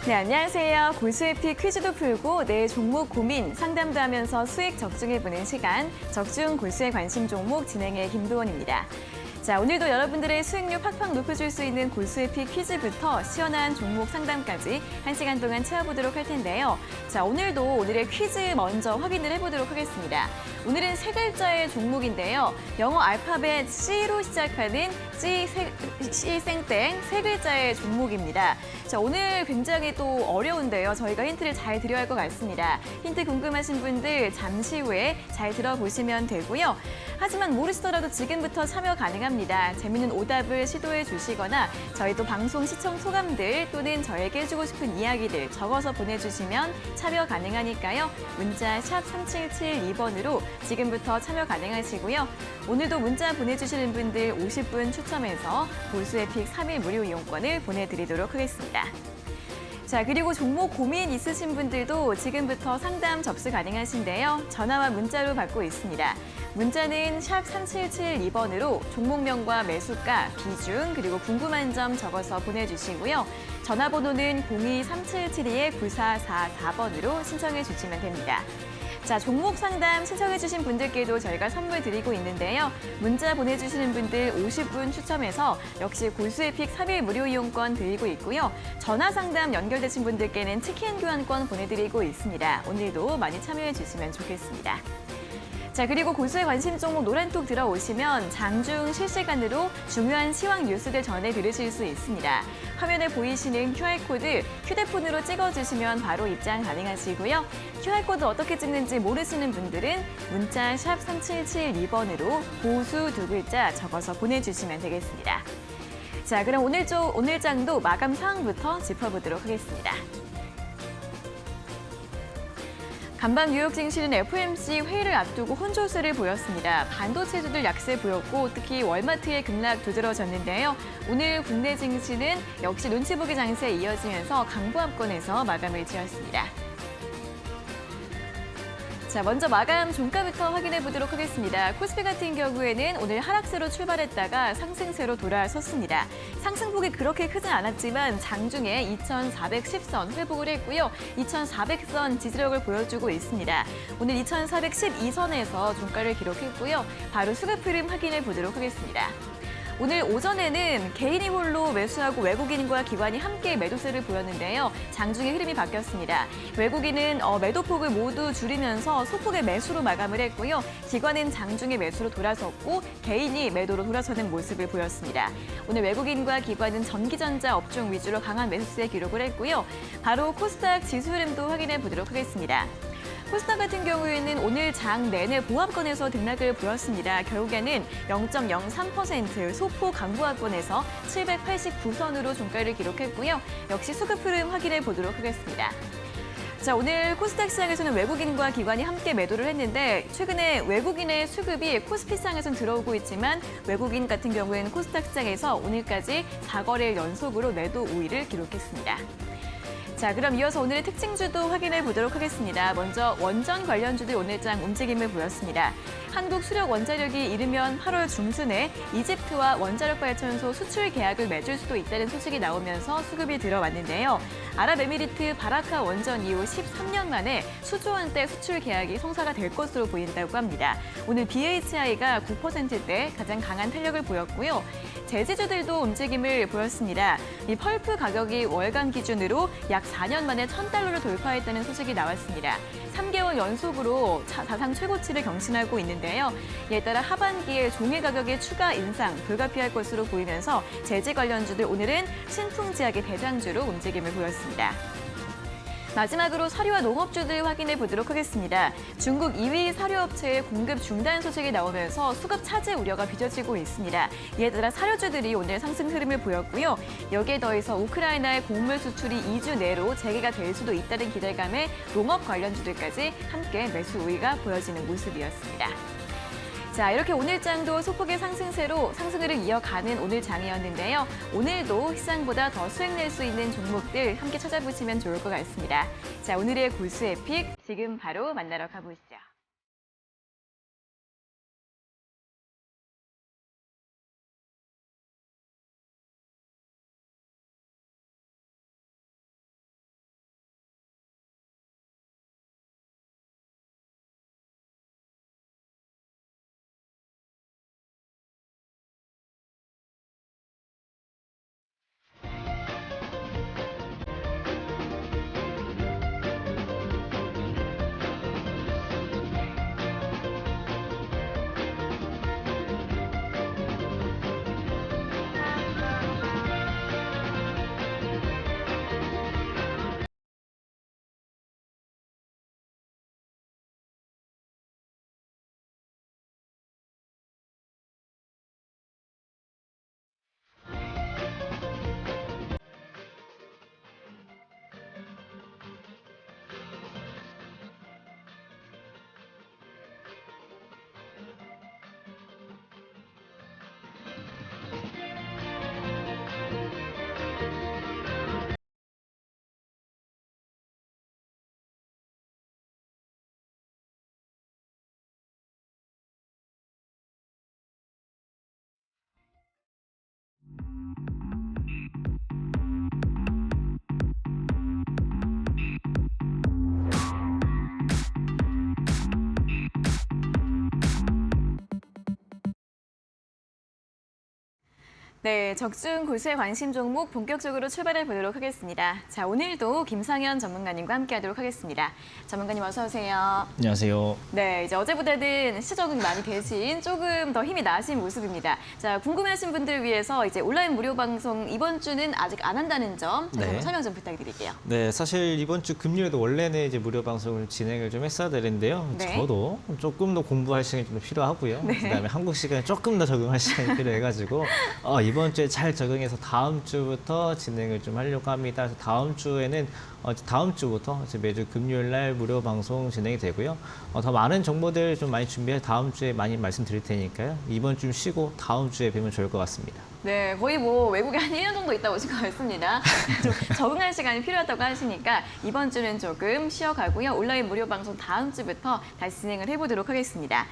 네, 안녕하세요. 고수의피 퀴즈도 풀고 내 종목 고민 상담도 하면서 수익 적중해보는 시간, 적중 고수의 관심 종목 진행의 김도원입니다. 자, 오늘도 여러분들의 수익률 팍팍 높여줄 수 있는 고수의피 퀴즈부터 시원한 종목 상담까지 1시간 동안 채워보도록 할 텐데요. 자, 오늘의 퀴즈 먼저 확인을 해보도록 하겠습니다. 오늘은 세 글자의 종목인데요. 영어 알파벳 C로 시작하는 C생땡 세 글자의 종목입니다. 자, 오늘 굉장히 또 어려운데요. 저희가 힌트를 잘 드려야 할 것 같습니다. 힌트 궁금하신 분들 잠시 후에 잘 들어보시면 되고요. 하지만 모르시더라도 지금부터 참여 가능합니다. 재미있는 오답을 시도해 주시거나 저희 또 방송 시청 소감들 또는 저에게 해주고 싶은 이야기들 적어서 보내주시면 참여 가능하니까요. 문자 샵 3772번으로 지금부터 참여 가능하시고요. 오늘도 문자 보내주시는 분들 50분 추첨해서 고수의픽 3일 무료 이용권을 보내드리도록 하겠습니다. 자, 그리고 종목 고민 있으신 분들도 지금부터 상담 접수 가능하신데요. 전화와 문자로 받고 있습니다. 문자는 샵 3772번으로 종목명과 매수가, 비중, 그리고 궁금한 점 적어서 보내주시고요. 전화번호는 02-3772-9444번으로 신청해 주시면 됩니다. 자, 종목 상담 신청해주신 분들께도 저희가 선물 드리고 있는데요. 문자 보내주시는 분들 50분 추첨해서 역시 고수의픽 3일 무료 이용권 드리고 있고요. 전화 상담 연결되신 분들께는 치킨 교환권 보내드리고 있습니다. 오늘도 많이 참여해주시면 좋겠습니다. 자, 그리고 고수의 관심 종목 노란톡 들어오시면 장중 실시간으로 중요한 시황 뉴스들 전해 들으실 수 있습니다. 화면에 보이시는 QR코드 휴대폰으로 찍어주시면 바로 입장 가능하시고요. QR코드 어떻게 찍는지 모르시는 분들은 문자 샵 3772번으로 고수 두 글자 적어서 보내주시면 되겠습니다. 자, 그럼 오늘 장도 마감 상황부터 짚어보도록 하겠습니다. 간밤 뉴욕 증시는 FOMC 회의를 앞두고 혼조세를 보였습니다. 반도체주들 약세 보였고 특히 월마트의 급락 두드러졌는데요. 오늘 국내 증시는 역시 눈치 보기 장세에 이어지면서 강보합권에서 마감을 지었습니다. 자, 먼저 마감 종가부터 확인해 보도록 하겠습니다. 코스피 같은 경우에는 오늘 하락세로 출발했다가 상승세로 돌아섰습니다. 상승폭이 그렇게 크진 않았지만 장중에 2410선 회복을 했고요. 2400선 지지력을 보여주고 있습니다. 오늘 2412선에서 종가를 기록했고요. 바로 수급 흐름 확인해 보도록 하겠습니다. 오늘 오전에는 개인이 홀로 매수하고 외국인과 기관이 함께 매도세를 보였는데요. 장중의 흐름이 바뀌었습니다. 외국인은 매도폭을 모두 줄이면서 소폭의 매수로 마감을 했고요. 기관은 장중의 매수로 돌아섰고 개인이 매도로 돌아서는 모습을 보였습니다. 오늘 외국인과 기관은 전기전자 업종 위주로 강한 매수세 기록을 했고요. 바로 코스닥 지수 흐름도 확인해 보도록 하겠습니다. 코스닥 같은 경우에는 오늘 장 내내 보합권에서 등락을 보였습니다. 결국에는 0.03% 소폭 강보합권에서 789선으로 종가를 기록했고요. 역시 수급 흐름 확인해 보도록 하겠습니다. 자, 오늘 코스닥 시장에서는 외국인과 기관이 함께 매도를 했는데 최근에 외국인의 수급이 코스피 시장에선 들어오고 있지만 외국인 같은 경우에는 코스닥 시장에서 오늘까지 4거래일 연속으로 매도 우위를 기록했습니다. 자, 그럼 이어서 오늘의 특징주도 확인해 보도록 하겠습니다. 먼저 원전 관련주들 오늘장 움직임을 보였습니다. 한국 수력 원자력이 이르면 8월 중순에 이집트와 원자력 발전소 수출 계약을 맺을 수도 있다는 소식이 나오면서 수급이 들어왔는데요. 아랍에미리트 바라카 원전 이후 13년 만에 수조 원대 수출 계약이 성사가 될 것으로 보인다고 합니다. 오늘 BHI가 9%대 가장 강한 탄력을 보였고요. 제지주들도 움직임을 보였습니다. 이 펄프 가격이 월간 기준으로 약 4년 만에 $1,000를 돌파했다는 소식이 나왔습니다. 3개월 연속으로 사상 최고치를 경신하고 있는데요. 이에 따라 하반기에 종이 가격의 추가 인상 불가피할 것으로 보이면서 제지 관련주들 오늘은 신풍지약의 대장주로 움직임을 보였습니다. 마지막으로 사료와 농업주들 확인해 보도록 하겠습니다. 중국 2위 사료업체의 공급 중단 소식이 나오면서 수급 차질 우려가 빚어지고 있습니다. 이에 따라 사료주들이 오늘 상승 흐름을 보였고요. 여기에 더해서 우크라이나의 곡물 수출이 2주 내로 재개가 될 수도 있다는 기대감에 농업 관련주들까지 함께 매수 우위가 보여지는 모습이었습니다. 자, 이렇게 오늘 장도 소폭의 상승세로 상승을 이어가는 오늘 장이었는데요. 오늘도 시장보다 더 수익 낼 수 있는 종목들 함께 찾아보시면 좋을 것 같습니다. 자, 오늘의 고수의 픽 지금 바로 만나러 가보시죠. 네, 적중 고수의 관심 종목 본격적으로 출발해 보도록 하겠습니다. 자, 오늘도 김상현 전문가님과 함께하도록 하겠습니다. 전문가님 어서 오세요. 안녕하세요. 네, 이제 어제보다는 시차 적응이 많이 되신 조금 더 힘이 나신 모습입니다. 자, 궁금해하신 분들을 위해서 이제 온라인 무료 방송 이번 주는 아직 안 한다는 점 다시 한번 설명 좀 부탁드릴게요. 네, 사실 이번 주 금요일도 원래는 이제 무료 방송을 진행을 좀 했어야 되는데요. 네. 저도 조금 더 공부할 시간이 좀 필요하고요. 그다음에 한국 시간에 조금 더 적응할 시간이 필요해가지고 이번 주에 잘 적응해서 다음 주부터 진행을 좀 하려고 합니다. 그래서 다음 주에는 다음 주부터 이제 매주 금요일 날 무료 방송 진행이 되고요. 더 많은 정보들 좀 많이 준비해서 다음 주에 많이 말씀드릴 테니까요. 이번 주 쉬고 다음 주에 뵈면 좋을 것 같습니다. 네, 거의 뭐 외국에 한 1년 정도 있다 오신 것 같습니다. 좀 적응할 시간이 필요하다고 하시니까 이번 주는 조금 쉬어가고요. 온라인 무료 방송 다음 주부터 다시 진행을 해보도록 하겠습니다.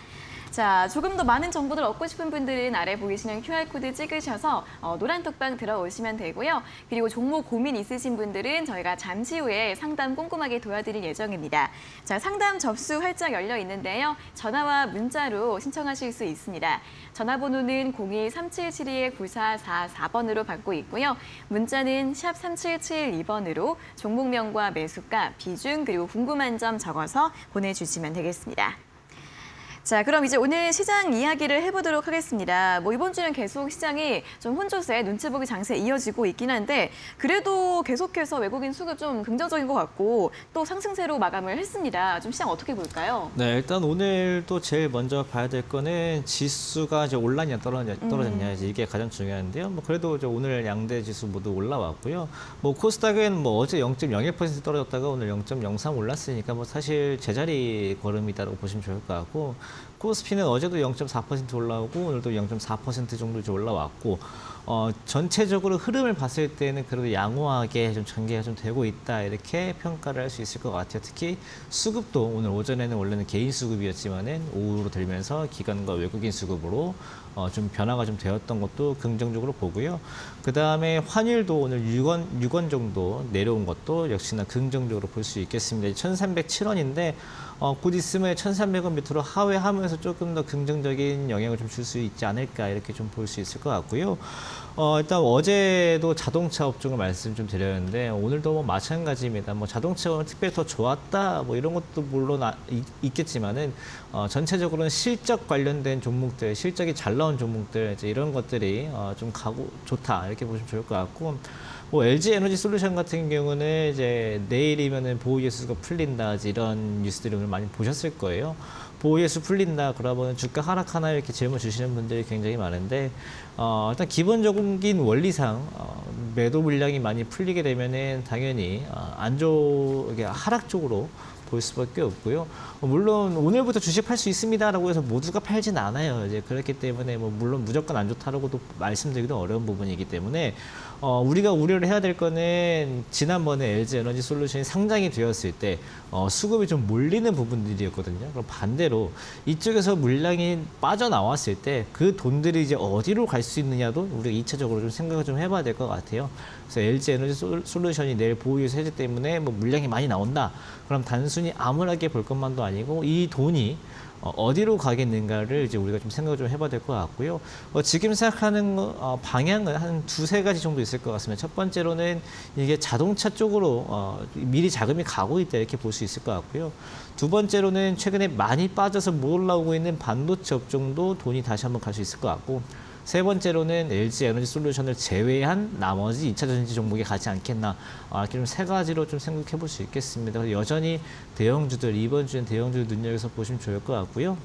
자, 조금 더 많은 정보들 얻고 싶은 분들은 아래 보이시는 QR코드 찍으셔서 노란 톡방 들어오시면 되고요. 그리고 종목 고민 있으신 분들은 저희가 잠시 후에 상담 꼼꼼하게 도와드릴 예정입니다. 자, 상담 접수 활짝 열려 있는데요. 전화와 문자로 신청하실 수 있습니다. 전화번호는 02-3772-9444번으로 받고 있고요. 문자는 샵 3772번으로 종목명과 매수가, 비중, 그리고 궁금한 점 적어서 보내주시면 되겠습니다. 자, 그럼 이제 오늘 시장 이야기를 해보도록 하겠습니다. 뭐 이번 주는 계속 시장이 좀 혼조세, 눈치 보기 장세 이어지고 있긴 한데 그래도 계속해서 외국인 수급 좀 긍정적인 것 같고 또 상승세로 마감을 했습니다. 좀 시장 어떻게 볼까요? 네, 일단 오늘 또 제일 먼저 봐야 될 거는 지수가 이제 올랐냐 떨어졌냐 이제 이게 가장 중요한데요. 뭐 그래도 이제 오늘 양대 지수 모두 올라왔고요. 뭐 코스닥은 뭐 어제 0.01% 떨어졌다가 오늘 0.03 올랐으니까 뭐 사실 제자리 걸음이다라고 보시면 좋을 것 같고. 코스피는 어제도 0.4% 올라오고 오늘도 0.4% 정도 이제 올라왔고 전체적으로 흐름을 봤을 때는 그래도 양호하게 좀 전개가 좀 되고 있다 이렇게 평가를 할 수 있을 것 같아요. 특히 수급도 오늘 오전에는 원래는 개인 수급이었지만은 오후로 들면서 기관과 외국인 수급으로 좀 변화가 좀 되었던 것도 긍정적으로 보고요. 그 다음에 환율도 오늘 6원 정도 내려온 것도 역시나 긍정적으로 볼 수 있겠습니다. 1,307원인데 곧 있으면 1,300원 밑으로 하회하면서 조금 더 긍정적인 영향을 좀 줄 수 있지 않을까 이렇게 좀 볼 수 있을 것 같고요. 일단 어제도 자동차 업종을 말씀 좀 드렸는데 오늘도 뭐 마찬가지입니다. 뭐 자동차가 특별히 더 좋았다 뭐 이런 것도 물론 있겠지만은 전체적으로는 실적 관련된 종목들, 실적이 잘 나온 종목들 이제 이런 것들이 좀 가고 좋다 이렇게 보시면 좋을 것 같고. 뭐 LG 에너지 솔루션 같은 경우는 이제 내일이면은 보호예수가 풀린다 이런 뉴스들을 오늘 많이 보셨을 거예요. 보호예수 풀린다 그러면 주가 하락하나 이렇게 질문 주시는 분들이 굉장히 많은데 일단 기본적인 원리상 매도 물량이 많이 풀리게 되면은 당연히 이게 하락 쪽으로 볼 수밖에 없고요. 물론 오늘부터 주식 팔 수 있습니다라고 해서 모두가 팔진 않아요. 이제 그렇기 때문에 뭐 물론 무조건 안 좋다라고도 말씀드리기도 어려운 부분이기 때문에 우리가 우려를 해야 될 거는 지난번에 LG 에너지 솔루션이 상장이 되었을 때 수급이 좀 몰리는 부분들이었거든요. 그럼 반대로 이쪽에서 물량이 빠져나왔을 때 그 돈들이 이제 어디로 갈 수 있느냐도 우리가 2차적으로 좀 생각을 좀 해봐야 될 것 같아요. 그래서 LG 에너지 솔루션이 내일 보호유세 해제 때문에 뭐 물량이 많이 나온다. 그럼 단순히 암울하게 볼 것만도 아니고 이 돈이 어디로 가겠는가를 이제 우리가 좀 생각을 좀 해봐야 될 것 같고요. 지금 생각하는 방향은 한 두세 가지 정도 있을 것 같습니다. 첫 번째로는 이게 자동차 쪽으로 미리 자금이 가고 있다 이렇게 볼 수 있을 것 같고요. 두 번째로는 최근에 많이 빠져서 못 올라오고 있는 반도체 업종도 돈이 다시 한번 갈 수 있을 것 같고. 세 번째로는 LG 에너지 솔루션을 제외한 나머지 2차 전지 종목에 가지 않겠나. 이렇게 좀 세 가지로 좀 생각해 볼 수 있겠습니다. 그래서 여전히 대형주들, 이번 주는 대형주들 눈여겨서 보시면 좋을 것 같고요.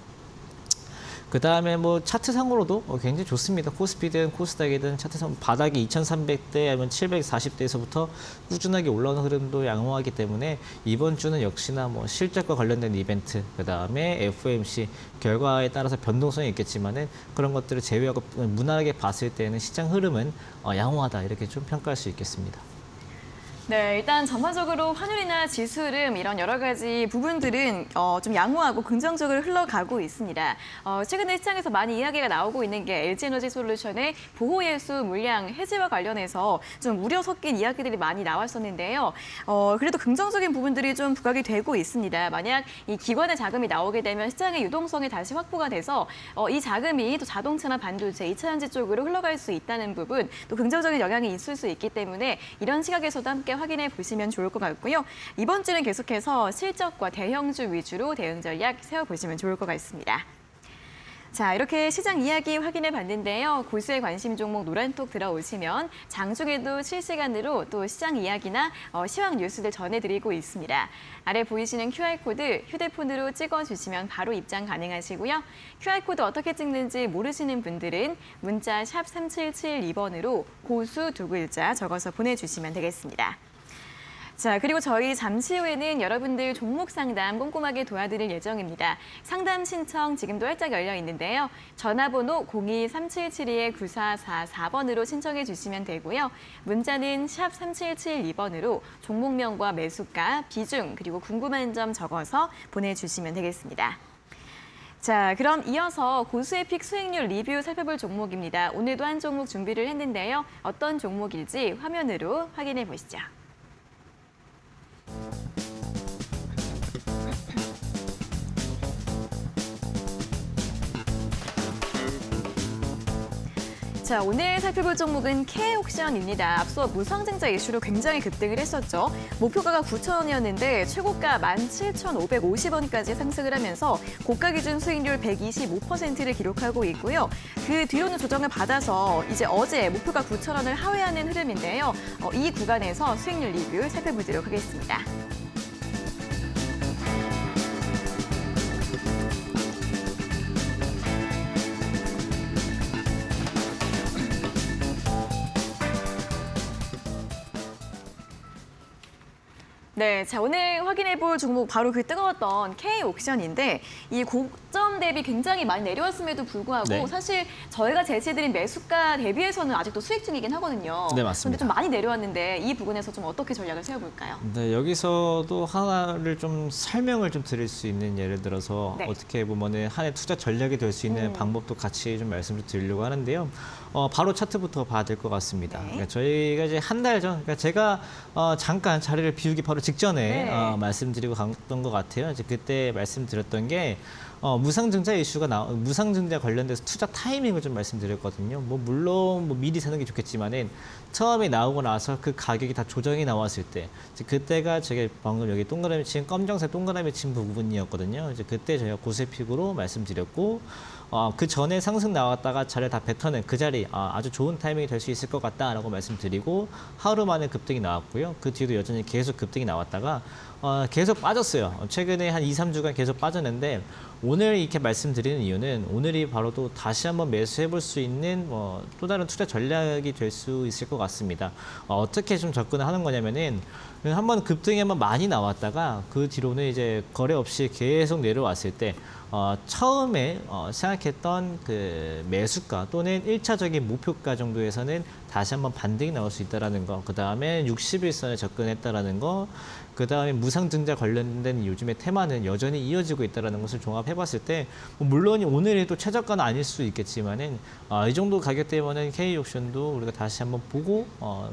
그 다음에 뭐 차트상으로도 굉장히 좋습니다. 코스피든 코스닥이든 차트상 바닥이 2,300대 아니면 740대에서부터 꾸준하게 올라오는 흐름도 양호하기 때문에 이번 주는 역시나 뭐 실적과 관련된 이벤트, 그 다음에 FOMC 결과에 따라서 변동성이 있겠지만은 그런 것들을 제외하고 무난하게 봤을 때는 시장 흐름은 양호하다 이렇게 좀 평가할 수 있겠습니다. 네, 일단 전반적으로 환율이나 지수 흐름 이런 여러 가지 부분들은 좀 양호하고 긍정적으로 흘러가고 있습니다. 최근에 시장에서 많이 이야기가 나오고 있는 게 LG에너지솔루션의 보호예수 물량 해지와 관련해서 좀 우려 섞인 이야기들이 많이 나왔었는데요. 그래도 긍정적인 부분들이 좀 부각이 되고 있습니다. 만약 이 기관의 자금이 나오게 되면 시장의 유동성이 다시 확보가 돼서 이 자금이 또 자동차나 반도체, 2차전지 쪽으로 흘러갈 수 있다는 부분, 또 긍정적인 영향이 있을 수 있기 때문에 이런 시각에서도 함께 확인해 보시면 좋을 것 같고요. 이번 주는 계속해서 실적과 대형주 위주로 대응 전략 세워보시면 좋을 것 같습니다. 자, 이렇게 시장 이야기 확인해 봤는데요. 고수의 관심 종목 노란톡 들어오시면 장중에도 실시간으로 또 시장 이야기나 시황 뉴스들 전해드리고 있습니다. 아래 보이시는 QR코드 휴대폰으로 찍어주시면 바로 입장 가능하시고요. QR코드 어떻게 찍는지 모르시는 분들은 문자 샵 3772번으로 고수 두 글자 적어서 보내주시면 되겠습니다. 자, 그리고 저희 잠시 후에는 여러분들 종목 상담 꼼꼼하게 도와드릴 예정입니다. 상담 신청 지금도 활짝 열려 있는데요. 전화번호 02-3772-9444번으로 신청해 주시면 되고요. 문자는 샵 3772번으로 종목명과 매수가, 비중, 그리고 궁금한 점 적어서 보내주시면 되겠습니다. 자, 그럼 이어서 고수의 픽 수익률 리뷰 살펴볼 종목입니다. 오늘도 한 종목 준비를 했는데요. 어떤 종목일지 화면으로 확인해 보시죠. 자, 오늘 살펴볼 종목은 K옥션입니다. 앞서 무상증자 이슈로 굉장히 급등을 했었죠. 목표가가 9,000원이었는데 최고가 17,550원까지 상승을 하면서 고가 기준 수익률 125%를 기록하고 있고요. 그 뒤로는 조정을 받아서 이제 어제 목표가 9,000원을 하회하는 흐름인데요. 이 구간에서 수익률 리뷰 살펴보도록 하겠습니다. 네, 자 오늘 확인해볼 종목 바로 그 뜨거웠던 K옥션인데 이 고점 대비 굉장히 많이 내려왔음에도 불구하고 네. 사실 저희가 제시해드린 매수가 대비해서는 아직도 수익 중이긴 하거든요. 네, 맞습니다. 그런데 좀 많이 내려왔는데 이 부분에서 좀 어떻게 전략을 세워볼까요? 네, 여기서도 하나를 좀 설명을 좀 드릴 수 있는 예를 들어서 네. 어떻게 보면은 한 해 투자 전략이 될 수 있는 방법도 같이 좀 말씀을 드리려고 하는데요. 바로 차트부터 봐야 될 것 같습니다. 네. 그러니까 저희가 이제 한 달 전, 그러니까 제가 잠깐 자리를 비우기 바로 직전에 네. 말씀드리고 갔던 것 같아요. 이제 그때 말씀드렸던 게 무상증자 이슈가 무상증자 관련돼서 투자 타이밍을 좀 말씀드렸거든요. 뭐 물론 뭐 미리 사는 게 좋겠지만은 처음에 나오고 나서 그 가격이 다 조정이 나왔을 때 이제 그때가 제가 방금 여기 동그라미 친 검정색 동그라미 친 부분이었거든요. 이제 그때 저희가 고세픽으로 말씀드렸고 그 전에 상승 나왔다가 자리를 다 뱉어낸 그 자리 아주 좋은 타이밍이 될 수 있을 것 같다라고 말씀드리고 하루 만에 급등이 나왔고요. 그 뒤도 여전히 계속 급등이 나왔다가 계속 빠졌어요. 최근에 한 2, 3주간 계속 빠졌는데 오늘 이렇게 말씀드리는 이유는 오늘이 바로 또 다시 한번 매수해 볼 수 있는 또 다른 투자 전략이 될 수 있을 것 같습니다. 어떻게 좀 접근을 하는 거냐면은 한번 급등이 한번 많이 나왔다가 그 뒤로는 이제 거래 없이 계속 내려왔을 때 처음에 생각했던 그 매수가 또는 1차적인 목표가 정도에서는 다시 한번 반등이 나올 수 있다는 거, 그 다음에 60일선에 접근했다라는 거, 그 다음에 무상증자 관련된 요즘의 테마는 여전히 이어지고 있다는 것을 종합해봤을 때 물론 오늘이 또 최저가는 아닐 수 있겠지만은 이 정도 가격대면은 K옥션도 우리가 다시 한번 보고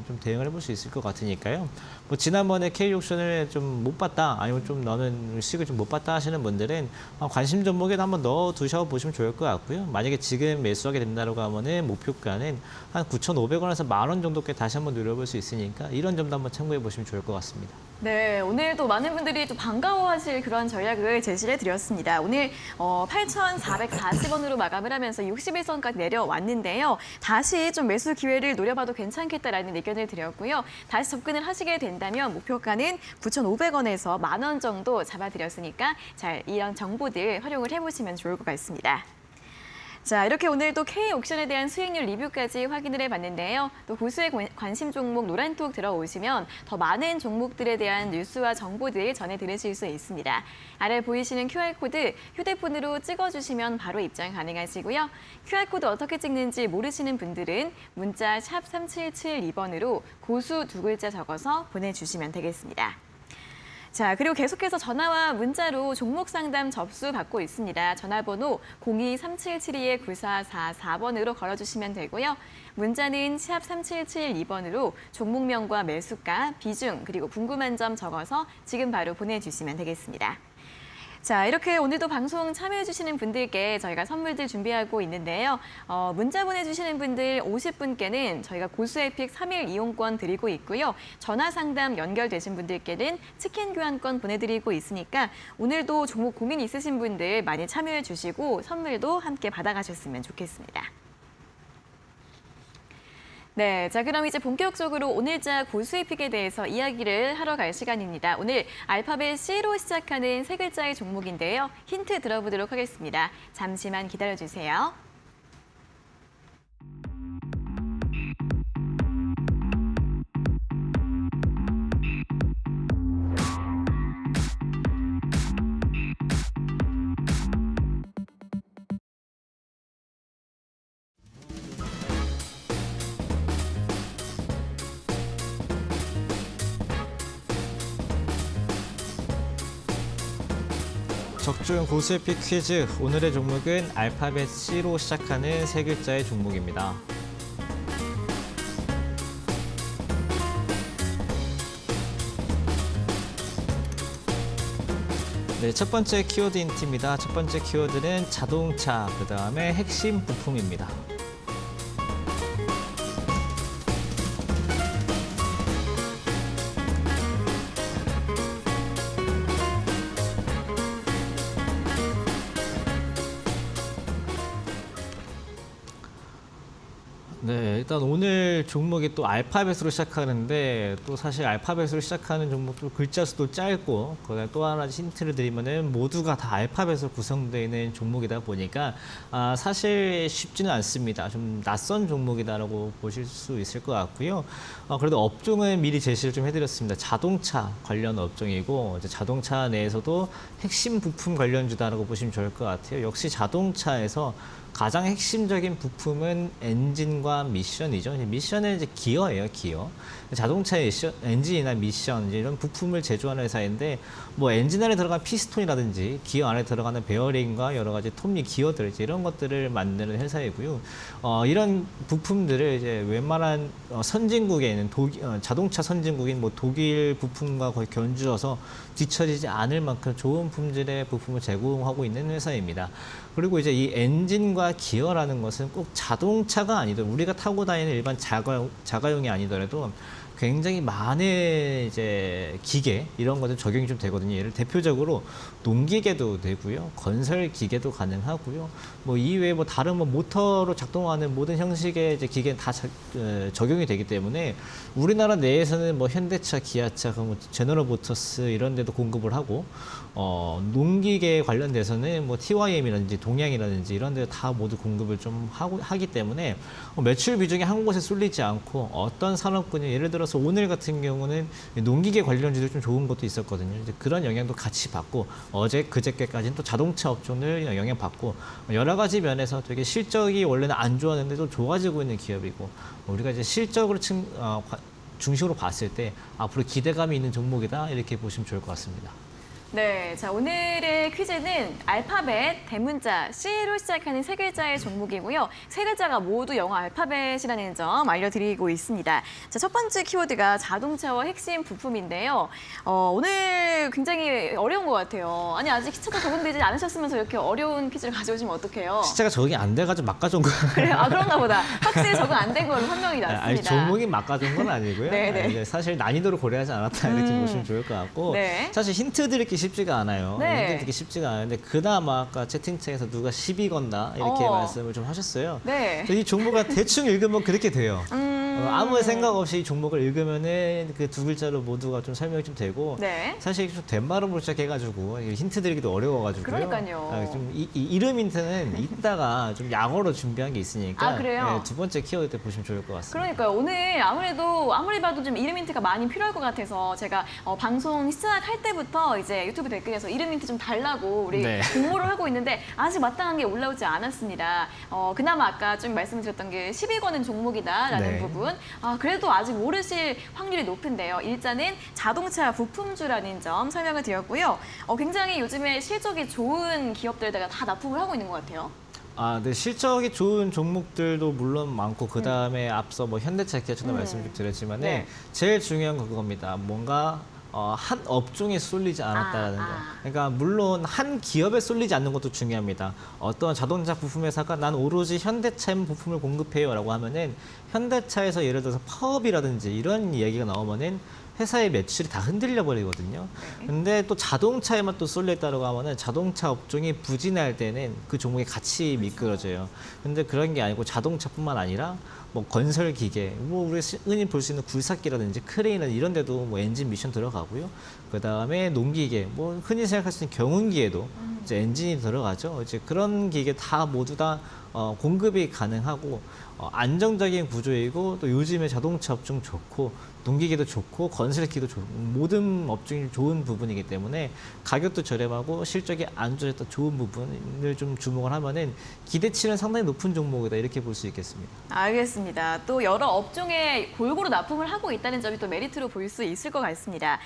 좀 대응을 해볼 수 있을 것 같으니까요. 뭐 지난번에 K옥션을 좀 못 봤다, 아니면 좀 너는 수익을 좀 못 봤다 하시는 분들은 관심 종목에도 한번 넣어 두셔 보시면 좋을 것 같고요. 만약에 지금 매수하게 된다고 하면은 목표가는 한 9,500원에서 10,000원 정도께 다시 한번 노려볼 수 있으니까 이런 점도 한번 참고해 보시면 좋을 것 같습니다. 네, 오늘도 많은 분들이 또 반가워하실 그런 전략을 제시해 드렸습니다. 오늘 8,440원으로 마감을 하면서 61선까지 내려왔는데요. 다시 좀 매수 기회를 노려봐도 괜찮겠다라는 의견을 드렸고요. 다시 접근을 하시게 된다면 목표가는 9,500원에서 10,000원 정도 잡아드렸으니까 잘 이런 정보들 활용을 해보시면 좋을 것 같습니다. 자, 이렇게 오늘 또 K옥션에 대한 수익률 리뷰까지 확인을 해봤는데요. 또 고수의 관심 종목 노란톡 들어오시면 더 많은 종목들에 대한 뉴스와 정보들 전해 들으실 수 있습니다. 아래 보이시는 QR코드 휴대폰으로 찍어주시면 바로 입장 가능하시고요. QR코드 어떻게 찍는지 모르시는 분들은 문자 샵 3772번으로 고수 2글자 적어서 보내주시면 되겠습니다. 자, 그리고 계속해서 전화와 문자로 종목 상담 접수 받고 있습니다. 전화번호 02-3772-9444번으로 걸어주시면 되고요. 문자는 샵 3772번으로 종목명과 매수가, 비중, 그리고 궁금한 점 적어서 지금 바로 보내주시면 되겠습니다. 자, 이렇게 오늘도 방송 참여해주시는 분들께 저희가 선물들 준비하고 있는데요. 문자 보내주시는 분들 50분께는 저희가 고수에픽 3일 이용권 드리고 있고요. 전화 상담 연결되신 분들께는 치킨 교환권 보내드리고 있으니까 오늘도 종목 고민 있으신 분들 많이 참여해주시고 선물도 함께 받아가셨으면 좋겠습니다. 네, 자 그럼 이제 본격적으로 오늘자 고수익픽에 대해서 이야기를 하러 갈 시간입니다. 오늘 알파벳 C로 시작하는 세 글자의 종목인데요. 힌트 들어보도록 하겠습니다. 잠시만 기다려주세요. 적중 고수에픽 퀴즈, 오늘의 종목은 알파벳 C로 시작하는 세 글자의 종목입니다. 네, 첫 번째 키워드 힌트입니다. 첫 번째 키워드는 자동차, 그 다음에 핵심 부품입니다. 네, 일단 오늘 종목이 또 알파벳으로 시작하는데 또 사실 알파벳으로 시작하는 종목도 글자 수도 짧고 그다음에 또 하나 힌트를 드리면은 모두가 다 알파벳으로 구성되어 있는 종목이다 보니까 사실 쉽지는 않습니다. 좀 낯선 종목이다라고 보실 수 있을 것 같고요. 그래도 업종은 미리 제시를 좀 해드렸습니다. 자동차 관련 업종이고 이제 자동차 내에서도 핵심 부품 관련주다라고 보시면 좋을 것 같아요. 역시 자동차에서 가장 핵심적인 부품은 엔진과 미션이죠. 미션은 이제 기어예요, 기어. 자동차의 엔진이나 미션 이런 부품을 제조하는 회사인데 뭐 엔진 안에 들어간 피스톤이라든지 기어 안에 들어가는 베어링과 여러 가지 톱니 기어들 이런 것들을 만드는 회사이고요. 이런 부품들을 이제 웬만한 선진국에 있는 자동차 선진국인 뭐 독일 부품과 거의 견주어서 뒤처지지 않을 만큼 좋은 품질의 부품을 제공하고 있는 회사입니다. 그리고 이제 이 엔진과 기어라는 것은 꼭 자동차가 아니더라도 우리가 타고 다니는 일반 자가용이 아니더라도 굉장히 많은 이제 기계 이런 것들 적용이 좀 되거든요. 예를 대표적으로 농기계도 되고요, 건설 기계도 가능하고요. 뭐 이외에 뭐 다른 뭐 모터로 작동하는 모든 형식의 이제 기계는 다 적용이 되기 때문에 우리나라 내에서는 뭐 현대차, 기아차, 뭐 제너럴 모터스 이런 데도 공급을 하고 농기계 관련돼서는 뭐 TYM이라든지 동양이라든지 이런 데 다 모두 공급을 좀 하기 때문에 매출 비중이 한 곳에 쏠리지 않고 어떤 산업군이 예를 들어서 오늘 같은 경우는 농기계 관련주도 좀 좋은 것도 있었거든요. 이제 그런 영향도 같이 받고 그저께까지는 또 자동차 업종을 영향받고 여러 가지 면에서 되게 실적이 원래는 안 좋았는데도 좋아지고 있는 기업이고 우리가 이제 실적으로 중심으로 봤을 때 앞으로 기대감이 있는 종목이다 이렇게 보시면 좋을 것 같습니다. 네, 자 오늘의 퀴즈는 알파벳 대문자 C로 시작하는 세 글자의 종목이고요. 세 글자가 모두 영어 알파벳이라는 점 알려드리고 있습니다. 자, 첫 번째 키워드가 자동차와 핵심 부품인데요. 오늘 굉장히 어려운 것 같아요. 아니 아직 시차가 적응되지 않으셨으면서 이렇게 어려운 퀴즈를 가져오시면 어떡해요? 시차가 적응이 안 돼가지고 막 가져온 거예요. 그래요? 그런가 보다. 확실히 적응 안 된 걸로 판명이 났습니다. 아니, 종목이 막 가져온 건 아니고요. 네네. 사실 난이도를 고려하지 않았다 이렇게 보시면 좋을 것 같고 네. 사실 힌트 드리기 쉽지가 않아요. 네. 힌트 드리기 쉽지가 않은데 그나마 아까 채팅창에서 누가 10이 건다 이렇게 말씀을 좀 하셨어요. 네. 이 종목을 대충 읽으면 그렇게 돼요. 아무 생각 없이 이 종목을 읽으면은 그 두 글자로 모두가 좀 설명이 좀 되고 네. 사실 좀 된 발음으로 시작해가지고 힌트 드리기도 어려워가지고요. 그러니까요. 좀 이름 힌트는 이따가 좀 약어로 준비한 게 있으니까 아, 그래요? 네, 두 번째 키워드 때 보시면 좋을 것 같습니다. 그러니까요. 오늘 아무리 봐도 좀 이름 힌트가 많이 필요할 것 같아서 제가 방송 시작할 때부터 이제 유튜브 댓글에서 이름 힌트 좀 달라고 우리 네. 공모를 하고 있는데 아직 마땅한 게 올라오지 않았습니다. 그나마 아까 좀 말씀드렸던 게 10위권은 종목이다라는 네. 부분. 그래도 아직 모르실 확률이 높은데요. 일단은 자동차 부품주라는 점 설명을 드렸고요. 굉장히 요즘에 실적이 좋은 기업들에다가 다 납품을 하고 있는 것 같아요. 네, 실적이 좋은 종목들도 물론 많고 그 다음에 앞서 뭐 현대차, 기아차도 말씀 좀 드렸지만 네. 제일 중요한 건 그겁니다. 뭔가 한 업종에 쏠리지 않았다라는 거. 그러니까 물론 한 기업에 쏠리지 않는 것도 중요합니다. 어떤 자동차 부품 회사가 난 오로지 현대차만 부품을 공급해요라고 하면은 현대차에서 예를 들어서 파업이라든지 이런 얘기가 나오면은 회사의 매출이 다 흔들려 버리거든요. 근데 또 자동차에만 또 쏠려 있다고 하면은 자동차 업종이 부진할 때는 그 종목이 같이 미끄러져요. 근데 그런 게 아니고 자동차뿐만 아니라 뭐 건설 기계, 뭐 우리 흔히 볼 수 있는 굴삭기라든지 크레인은 이런 데도 뭐 엔진 미션 들어가고요. 그 다음에 농기계, 뭐 흔히 생각할 수 있는 경운기에도 이제 엔진이 들어가죠. 이제 그런 기계 다 모두 다 공급이 가능하고 안정적인 구조이고 또 요즘에 자동차 업종 좋고 농기계도 좋고 건설기도 좋고 모든 업종이 좋은 부분이기 때문에 가격도 저렴하고 실적이 안 좋았던 좋은 부분을 좀 주목을 하면은 기대치는 상당히 높은 종목이다 이렇게 볼 수 있겠습니다. 알겠습니다. 또 여러 업종에 골고루 납품을 하고 있다는 점이 또 메리트로 볼 수 있을 것 같습니다.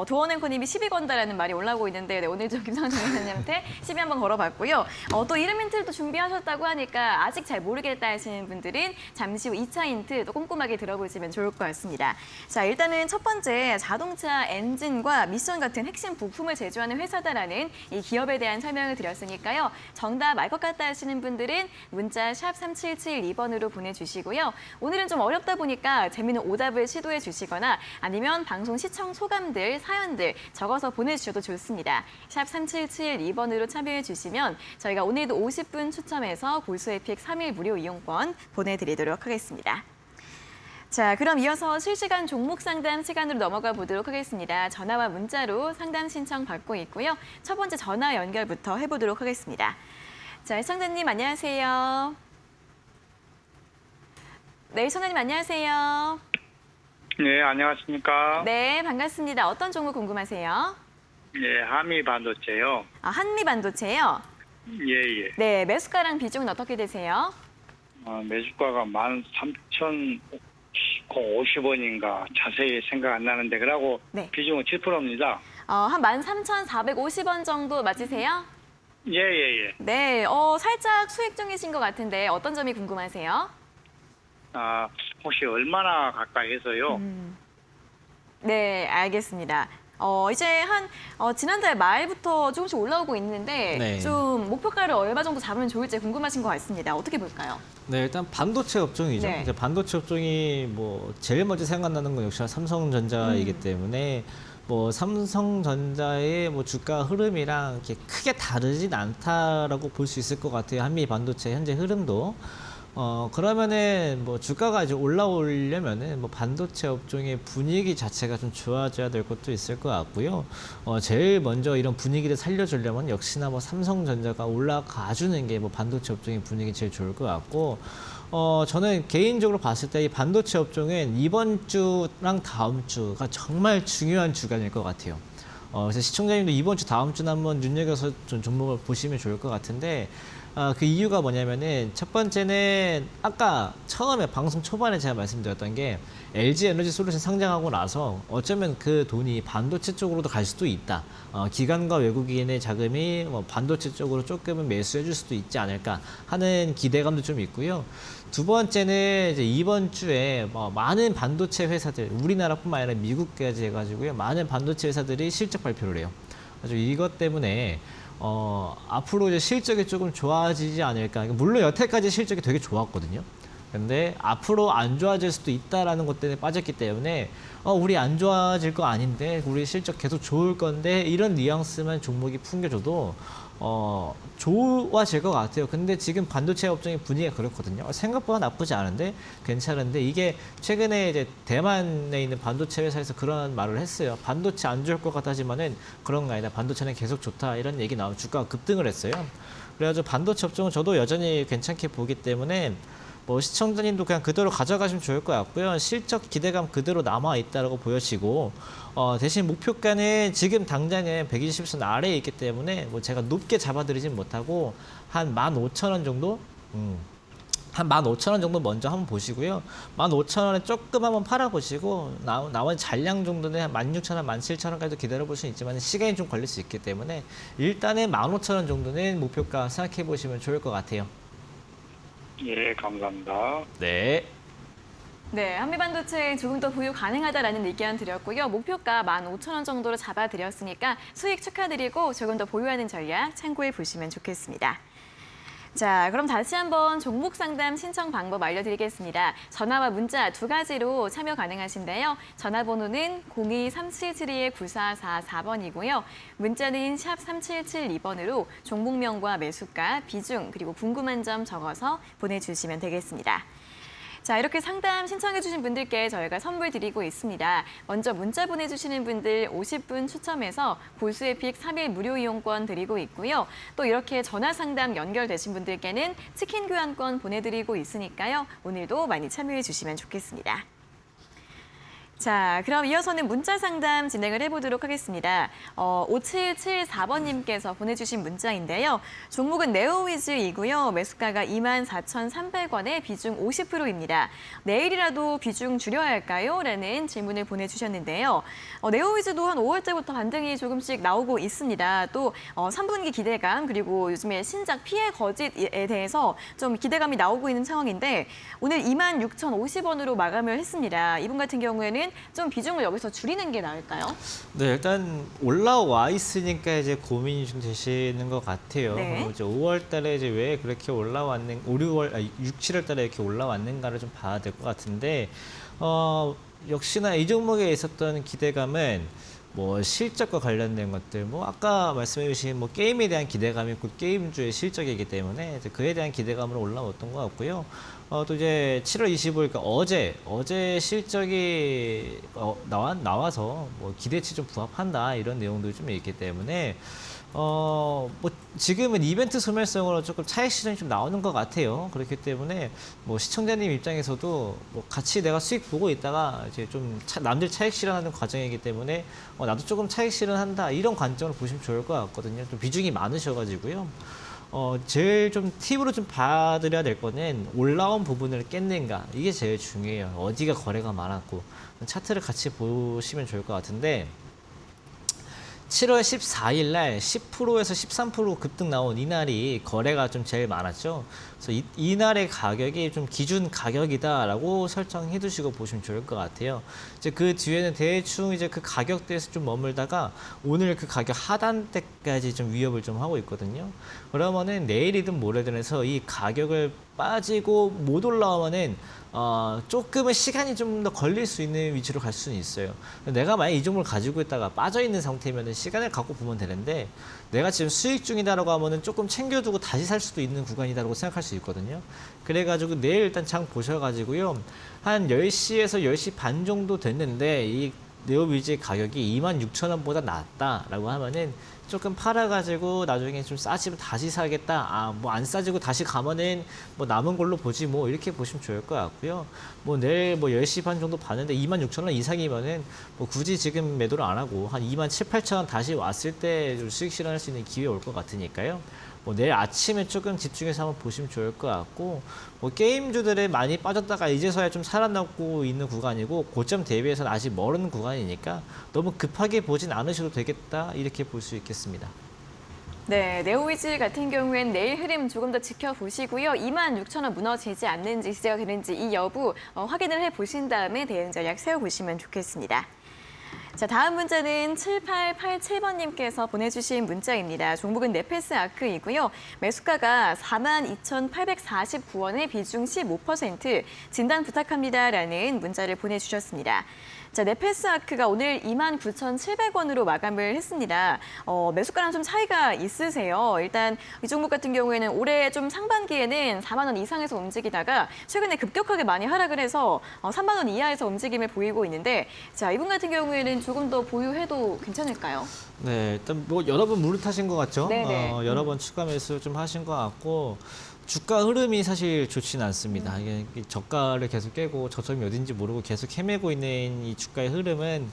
도원앵커님이 10위 건다라는 말이 올라오고 있는데 오늘 좀 김상중 기자님한테 10위 한번 걸어봤고요. 또 이름 힌트를 또 준비하셨다고 하니까 아직 잘 모르겠다 하시는 분들은 잠시 후 2차 힌트 또 꼼꼼하게 들어보시면 좋을 것 같습니다. 자, 일단은 첫 번째 자동차 엔진과 미션 같은 핵심 부품을 제조하는 회사다라는 이 기업에 대한 설명을 드렸으니까요. 정답 알 것 같다 하시는 분들은 문자 샵 3772번으로 보내주시고요. 오늘은 좀 어렵다 보니까 재미있는 오답을 시도해 주시거나 아니면 방송 시청 소감들, 사연들 적어서 보내주셔도 좋습니다. 샵 3772번으로 참여해 주시면 저희가 오늘도 50분 추첨해서 골수에픽 3일 무료 이용권 보내드리도록 하겠습니다. 자, 그럼 이어서 실시간 종목 상담 시간으로 넘어가 보도록 하겠습니다. 전화와 문자로 상담 신청 받고 있고요. 첫 번째 전화 연결부터 해보도록 하겠습니다. 자, 시청자님 안녕하세요. 네, 시청자님 안녕하세요. 네, 안녕하십니까? 네, 반갑습니다. 어떤 종목 궁금하세요? 예, 한미 반도체요. 한미 반도체요? 예, 예. 네, 매수가랑 비중은 어떻게 되세요? 매수가가 13,050원인가 자세히 생각 안 나는데 그러고 네. 비중은 7%입니다. 한 13,450원 정도 맞으세요? 예, 예, 예. 네, 살짝 수익 중이신 것 같은데 어떤 점이 궁금하세요? 혹시 얼마나 가까이 해서요? 네, 알겠습니다. 이제 지난달 말부터 조금씩 올라오고 있는데 네. 좀 목표가를 얼마 정도 잡으면 좋을지 궁금하신 것 같습니다. 어떻게 볼까요? 네, 일단 반도체 업종이죠. 네. 이제 반도체 업종이 뭐 제일 먼저 생각나는 건 역시나 삼성전자이기 때문에 뭐 삼성전자의 뭐 주가 흐름이랑 이렇게 크게 다르진 않다라고 볼 수 있을 것 같아요. 한미 반도체 현재 흐름도. 그러면은 뭐 주가가 이제 올라오려면은 뭐 반도체 업종의 분위기 자체가 좀 좋아져야 될 것도 있을 것 같고요. 제일 먼저 이런 분위기를 살려주려면 역시나 뭐 삼성전자가 올라가 주는 게 뭐 반도체 업종의 분위기 제일 좋을 것 같고, 저는 개인적으로 봤을 때 이 반도체 업종은 이번 주랑 다음 주가 정말 중요한 주간일 것 같아요. 그래서 시청자님도 이번 주, 다음 주는 한번 눈여겨서 좀 종목을 보시면 좋을 것 같은데, 그 이유가 뭐냐면은 첫 번째는 아까 처음에 방송 초반에 제가 말씀드렸던 게 LG 에너지 솔루션 상장하고 나서 어쩌면 그 돈이 반도체 쪽으로도 갈 수도 있다. 기관과 외국인의 자금이 뭐 반도체 쪽으로 조금은 매수해 줄 수도 있지 않을까 하는 기대감도 좀 있고요. 두 번째는 이제 이번 주에 뭐 많은 반도체 회사들, 우리나라뿐만 아니라 미국까지 해가지고요. 많은 반도체 회사들이 실적 발표를 해요. 그래서 이것 때문에 앞으로 이제 실적이 조금 좋아지지 않을까. 물론 여태까지 실적이 되게 좋았거든요. 근데 앞으로 안 좋아질 수도 있다라는 것 때문에 빠졌기 때문에 우리 안 좋아질 거 아닌데 우리 실적 계속 좋을 건데 이런 뉘앙스만 종목이 풍겨줘도 좋아질 것 같아요. 근데 지금 반도체 업종의 분위기가 그렇거든요. 생각보다 나쁘지 않은데 괜찮은데 이게 최근에 이제 대만에 있는 반도체 회사에서 그런 말을 했어요. 반도체 안 좋을 것 같다지만은 그런 거 아니다. 반도체는 계속 좋다. 이런 얘기 나오면 주가가 급등을 했어요. 그래가지고 반도체 업종은 저도 여전히 괜찮게 보기 때문에 뭐 시청자님도 그냥 그대로 가져가시면 좋을 것 같고요. 실적 기대감 그대로 남아 있다라고 보여지고 대신 목표가는 지금 당장에 120선 아래에 있기 때문에 뭐 제가 높게 잡아드리진 못하고 한 15,000원 정도 한 15,000원 정도 먼저 한번 보시고요. 15,000원에 조금 한번 팔아보시고 나머지 잔량 정도는 한 16,000원, 17,000원까지도 기다려볼 수 있지만 시간이 좀 걸릴 수 있기 때문에 일단은 15,000원 정도는 목표가 생각해 보시면 좋을 것 같아요. 예, 감사합니다. 네. 네, 한미반도체 조금 더 보유 가능하다라는 의견 드렸고요. 목표가 15,000원 정도로 잡아드렸으니까 수익 축하드리고 조금 더 보유하는 전략 참고해 보시면 좋겠습니다. 자, 그럼 다시 한번 종목 상담 신청 방법 알려드리겠습니다. 전화와 문자 두 가지로 참여 가능하신데요. 전화번호는 02-377-9444번이고요. 문자는 샵 3772번으로 종목명과 매수가, 비중, 그리고 궁금한 점 적어서 보내주시면 되겠습니다. 자, 이렇게 상담 신청해주신 분들께 저희가 선물 드리고 있습니다. 먼저 문자 보내주시는 분들 50분 추첨해서 볼수에픽 3일 무료 이용권 드리고 있고요. 또 이렇게 전화 상담 연결되신 분들께는 치킨 교환권 보내드리고 있으니까요. 오늘도 많이 참여해 주시면 좋겠습니다. 자, 그럼 이어서는 문자 상담 진행을 해보도록 하겠습니다. 5774번님께서 보내주신 문자인데요. 종목은 네오위즈이고요. 매수가가 24,300원에 비중 50%입니다. 내일이라도 비중 줄여야 할까요? 라는 질문을 보내주셨는데요. 네오위즈도 한 5월째부터 반등이 조금씩 나오고 있습니다. 또 3분기 기대감 그리고 요즘에 신작 피해 거짓에 대해서 좀 기대감이 나오고 있는 상황인데 오늘 26,050원으로 마감을 했습니다. 이분 같은 경우에는 좀 비중을 여기서 줄이는 게 나을까요? 네, 일단 올라와 있으니까 이제 고민이 좀 되시는 것 같아요. 네. 이제 5월 달에 이제 왜 그렇게 올라왔는, 6, 7월 달에 이렇게 올라왔는가를 좀 봐야 될 것 같은데, 역시나 이 종목에 있었던 기대감은 뭐 실적과 관련된 것들, 뭐 아까 말씀해 주신 뭐 게임에 대한 기대감이 있고 게임주의 실적이기 때문에 이제 그에 대한 기대감으로 올라왔던 것 같고요. 또 이제 7월 25일, 그러니까 어제 실적이 나와서 뭐 기대치 좀 부합한다 이런 내용들이 좀 있기 때문에 뭐 지금은 이벤트 소멸성으로 조금 차익 실현이 좀 나오는 것 같아요. 그렇기 때문에 뭐 시청자님 입장에서도 뭐 같이 내가 수익 보고 있다가 이제 좀 남들 차익 실현하는 과정이기 때문에 나도 조금 차익 실현한다 이런 관점으로 보시면 좋을 것 같거든요. 좀 비중이 많으셔가지고요. 제일 좀 팁으로 좀 봐드려야 될 거는 올라온 부분을 깼는가 이게 제일 중요해요. 어디가 거래가 많았고 차트를 같이 보시면 좋을 것 같은데 7월 14일 날 10%에서 13% 급등 나온 이날이 거래가 좀 제일 많았죠. 그래서 이날의 가격이 좀 기준 가격이다라고 설정해 두시고 보시면 좋을 것 같아요. 이제 그 뒤에는 대충 이제 그 가격대에서 좀 머물다가 오늘 그 가격 하단대까지 좀 위협을 좀 하고 있거든요. 그러면은 내일이든 모레든 해서 이 가격을 빠지고 못 올라오면은 조금은 시간이 좀 더 걸릴 수 있는 위치로 갈 수는 있어요. 내가 만약 이 종목을 가지고 있다가 빠져 있는 상태면은 시간을 갖고 보면 되는데 내가 지금 수익 중이다라고 하면은 조금 챙겨두고 다시 살 수도 있는 구간이다라고 생각할 수 있거든요. 그래가지고 내일 일단 장 보셔가지고요. 한 10시에서 10시 반 정도 됐는데 이 네오위즈의 가격이 26,000원보다 낮다라고 하면은 조금 팔아가지고 나중에 좀 싸지면 다시 사겠다. 뭐 안 싸지고 다시 가면은 뭐 남은 걸로 보지 뭐 이렇게 보시면 좋을 것 같고요. 뭐 내일 뭐 10시 반 정도 봤는데 26,000원 이상이면은 뭐 굳이 지금 매도를 안 하고 한 27,000원 다시 왔을 때 수익 실현할 수 있는 기회 올 것 같으니까요. 뭐 내일 아침에 조금 집중해서 한번 보시면 좋을 것 같고 뭐 게임주들에 많이 빠졌다가 이제서야 좀 살아나고 있는 구간이고 고점 대비해서는 아직 멀은 구간이니까 너무 급하게 보진 않으셔도 되겠다 이렇게 볼 수 있겠습니다. 네, 네오위즈 같은 경우엔 내일 흐름 조금 더 지켜보시고요. 26,000원 무너지지 않는지 지지가 되는지 이 여부 확인을 해보신 다음에 대응 전략 세워보시면 좋겠습니다. 자, 다음 문자는 7887번님께서 보내주신 문자입니다. 종목은 네페스 아크이고요. 매수가가 42,849원에 비중 15%, 진단 부탁합니다라는 문자를 보내주셨습니다. 자, 네페스아크가 오늘 29,700원으로 마감을 했습니다. 매수가랑 좀 차이가 있으세요. 일단 이 종목 같은 경우에는 올해 좀 상반기에는 4만 원 이상에서 움직이다가 최근에 급격하게 많이 하락을 해서 3만 원 이하에서 움직임을 보이고 있는데 자, 이분 같은 경우에는 조금 더 보유해도 괜찮을까요? 네, 일단 뭐 여러 번 무릇하신 것 같죠? 네네. 여러 번 추가 매수 좀 하신 것 같고 주가 흐름이 사실 좋지는 않습니다. 이게 저가를 계속 깨고 저점이 어딘지 모르고 계속 헤매고 있는 이 주가의 흐름은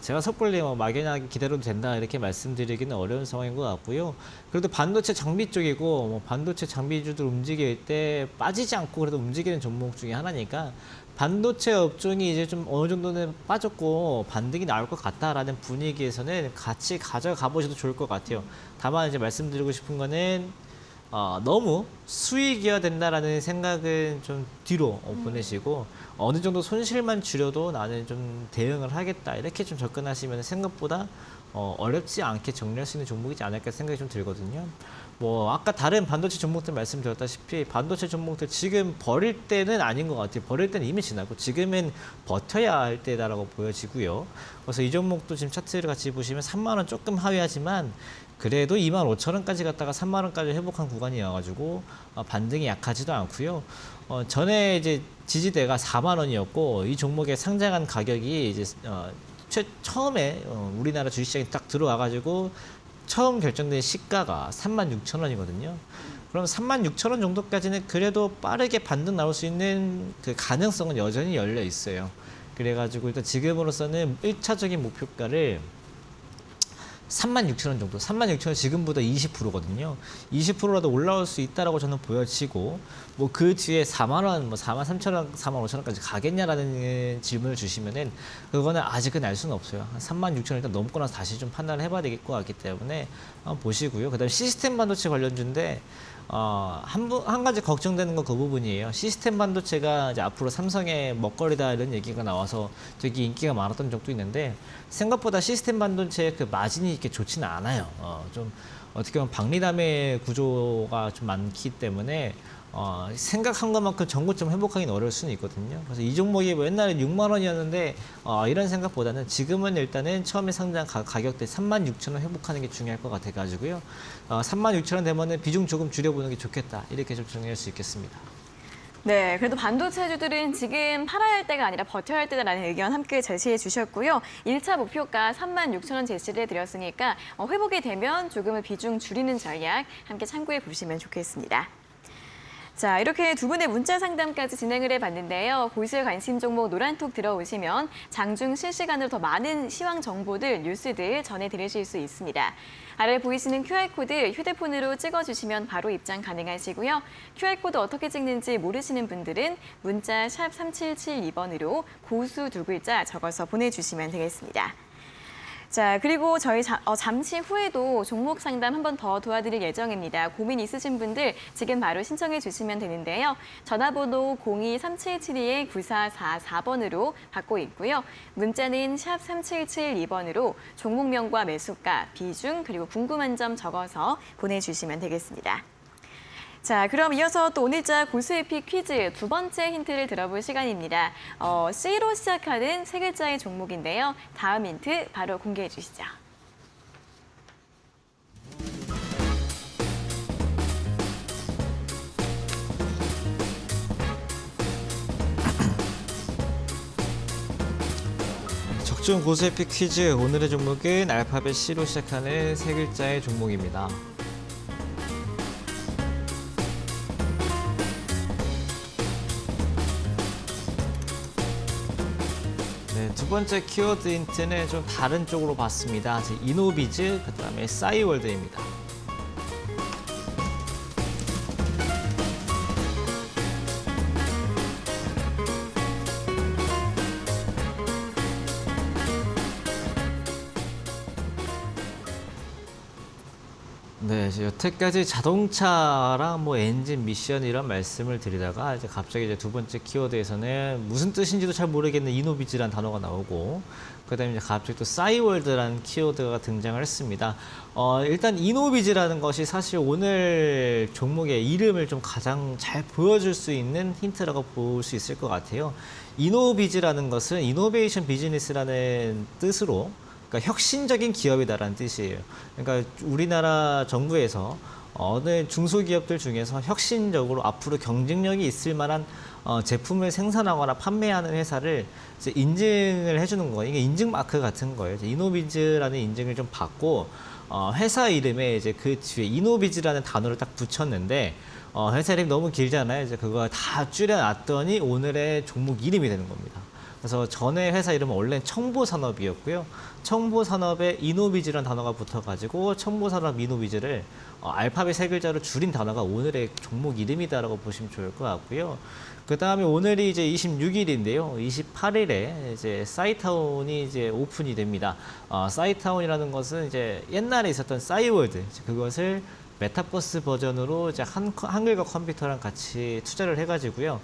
제가 섣불리 막연하게 기다려도 된다 이렇게 말씀드리기는 어려운 상황인 것 같고요. 그래도 반도체 장비 쪽이고 반도체 장비주들 움직일 때 빠지지 않고 그래도 움직이는 종목 중에 하나니까 반도체 업종이 이제 좀 어느 정도는 빠졌고 반등이 나올 것 같다라는 분위기에서는 같이 가져가 보셔도 좋을 것 같아요. 다만 이제 말씀드리고 싶은 거는 너무 수익이어야 된다라는 생각은 좀 뒤로 보내시고 어느 정도 손실만 줄여도 나는 좀 대응을 하겠다 이렇게 좀 접근하시면 생각보다 어렵지 않게 정리할 수 있는 종목이지 않을까 생각이 좀 들거든요. 뭐 아까 다른 반도체 종목들 말씀드렸다시피 반도체 종목들 지금 버릴 때는 아닌 것 같아요. 버릴 때는 이미 지나고 지금은 버텨야 할 때다라고 보여지고요. 그래서 이 종목도 지금 차트를 같이 보시면 3만 원 조금 하회하지만 그래도 25,000원까지 갔다가 3만 원까지 회복한 구간이어가지고 반등이 약하지도 않고요. 전에 이제 지지대가 4만 원이었고 이 종목의 상장한 가격이 이제 처음에 우리나라 주식시장에 딱 들어와가지고 처음 결정된 시가가 36,000원이거든요. 그럼 36,000원 정도까지는 그래도 빠르게 반등 나올 수 있는 그 가능성은 여전히 열려 있어요. 그래가지고 일단 지금으로서는 1차적인 목표가를 36,000원 정도. 36,000원 지금보다 20%거든요. 20%라도 올라올 수 있다라고 저는 보여지고 뭐 그 뒤에 4만 원, 뭐 4만 3천 원, 4만 5천 원까지 가겠냐라는 질문을 주시면은 그거는 아직은 알 수는 없어요. 한 36,000원 일단 넘고 나서 다시 좀 판단을 해봐야 될 것 같기 때문에 한번 보시고요. 그다음에 시스템 반도체 관련주인데 한 가지 걱정되는 건 그 부분이에요. 시스템 반도체가 이제 앞으로 삼성의 먹거리다 이런 얘기가 나와서 되게 인기가 많았던 적도 있는데 생각보다 시스템 반도체의 그 마진이 이렇게 좋지는 않아요. 좀 어떻게 보면 박리담의 구조가 좀 많기 때문에 생각한 것만큼 전고점 회복하기는 어려울 수는 있거든요. 그래서 이 종목이 뭐 옛날에 6만 원이었는데 이런 생각보다는 지금은 일단은 처음에 상장 가격대 36,000원 회복하는 게 중요할 것 같아가지고요. 36,000원 되면은 비중 조금 줄여보는 게 좋겠다. 이렇게 좀 정리할 수 있겠습니다. 네, 그래도 반도체주들은 지금 팔아야 할 때가 아니라 버텨야 할 때다라는 의견 함께 제시해 주셨고요. 1차 목표가 36,000원 제시를 해드렸으니까 회복이 되면 조금은 비중 줄이는 전략 함께 참고해 보시면 좋겠습니다. 자, 이렇게 두 분의 문자 상담까지 진행을 해봤는데요. 고수의 관심 종목 노란톡 들어오시면 장중 실시간으로 더 많은 시황 정보들, 뉴스들 전해드리실 수 있습니다. 아래 보이시는 QR코드 휴대폰으로 찍어주시면 바로 입장 가능하시고요. QR코드 어떻게 찍는지 모르시는 분들은 문자 샵 3772번으로 고수 두 글자 적어서 보내주시면 되겠습니다. 자, 그리고 저희 잠시 후에도 종목 상담 한 번 더 도와드릴 예정입니다. 고민 있으신 분들 지금 바로 신청해 주시면 되는데요. 전화번호 02-3772-9444번으로 받고 있고요. 문자는 샵 3772번으로 종목명과 매수가, 비중, 그리고 궁금한 점 적어서 보내주시면 되겠습니다. 자, 그럼 이어서 또 오늘자 고수의 픽 퀴즈 두 번째 힌트를 들어볼 시간입니다. C로 시작하는 세 글자의 종목인데요. 다음 힌트 바로 공개해 주시죠. 적중 고수의 픽 퀴즈 오늘의 종목은 알파벳 C로 시작하는 세 글자의 종목입니다. 두 번째 키워드 힌트는 좀 다른 쪽으로 봤습니다. 이노비즈, 그다음에 싸이월드입니다. 네, 이제 여태까지 자동차랑 뭐 엔진 미션 이런 말씀을 드리다가 이제 갑자기 이제 두 번째 키워드에서는 무슨 뜻인지도 잘 모르겠는 이노비즈란 단어가 나오고 그다음에 이제 갑자기 또 싸이월드라는 키워드가 등장을 했습니다. 일단 이노비즈라는 것이 사실 오늘 종목의 이름을 좀 가장 잘 보여줄 수 있는 힌트라고 볼 수 있을 것 같아요. 이노비즈라는 것은 이노베이션 비즈니스라는 뜻으로 그러니까 혁신적인 기업이다라는 뜻이에요. 그러니까 우리나라 정부에서 어느 중소기업들 중에서 혁신적으로 앞으로 경쟁력이 있을 만한 제품을 생산하거나 판매하는 회사를 이제 인증을 해주는 거예요. 이게 인증 마크 같은 거예요. 이제 이노비즈라는 인증을 좀 받고 회사 이름에 이제 그 뒤에 이노비즈라는 단어를 딱 붙였는데 회사 이름이 너무 길잖아요. 이제 그거 다 줄여놨더니 오늘의 종목 이름이 되는 겁니다. 그래서 전에 회사 이름은 원래는 청보산업이었고요. 청보산업에 이노비즈라는 단어가 붙어가지고 청보산업 이노비즈를 알파벳 세 글자로 줄인 단어가 오늘의 종목 이름이다라고 보시면 좋을 것 같고요. 그 다음에 오늘이 이제 26일인데요. 28일에 이제 싸이타운이 이제 오픈이 됩니다. 싸이타운이라는 것은 이제 옛날에 있었던 싸이월드 그것을 메타버스 버전으로 이제 한글과 컴퓨터랑 같이 투자를 해가지고요.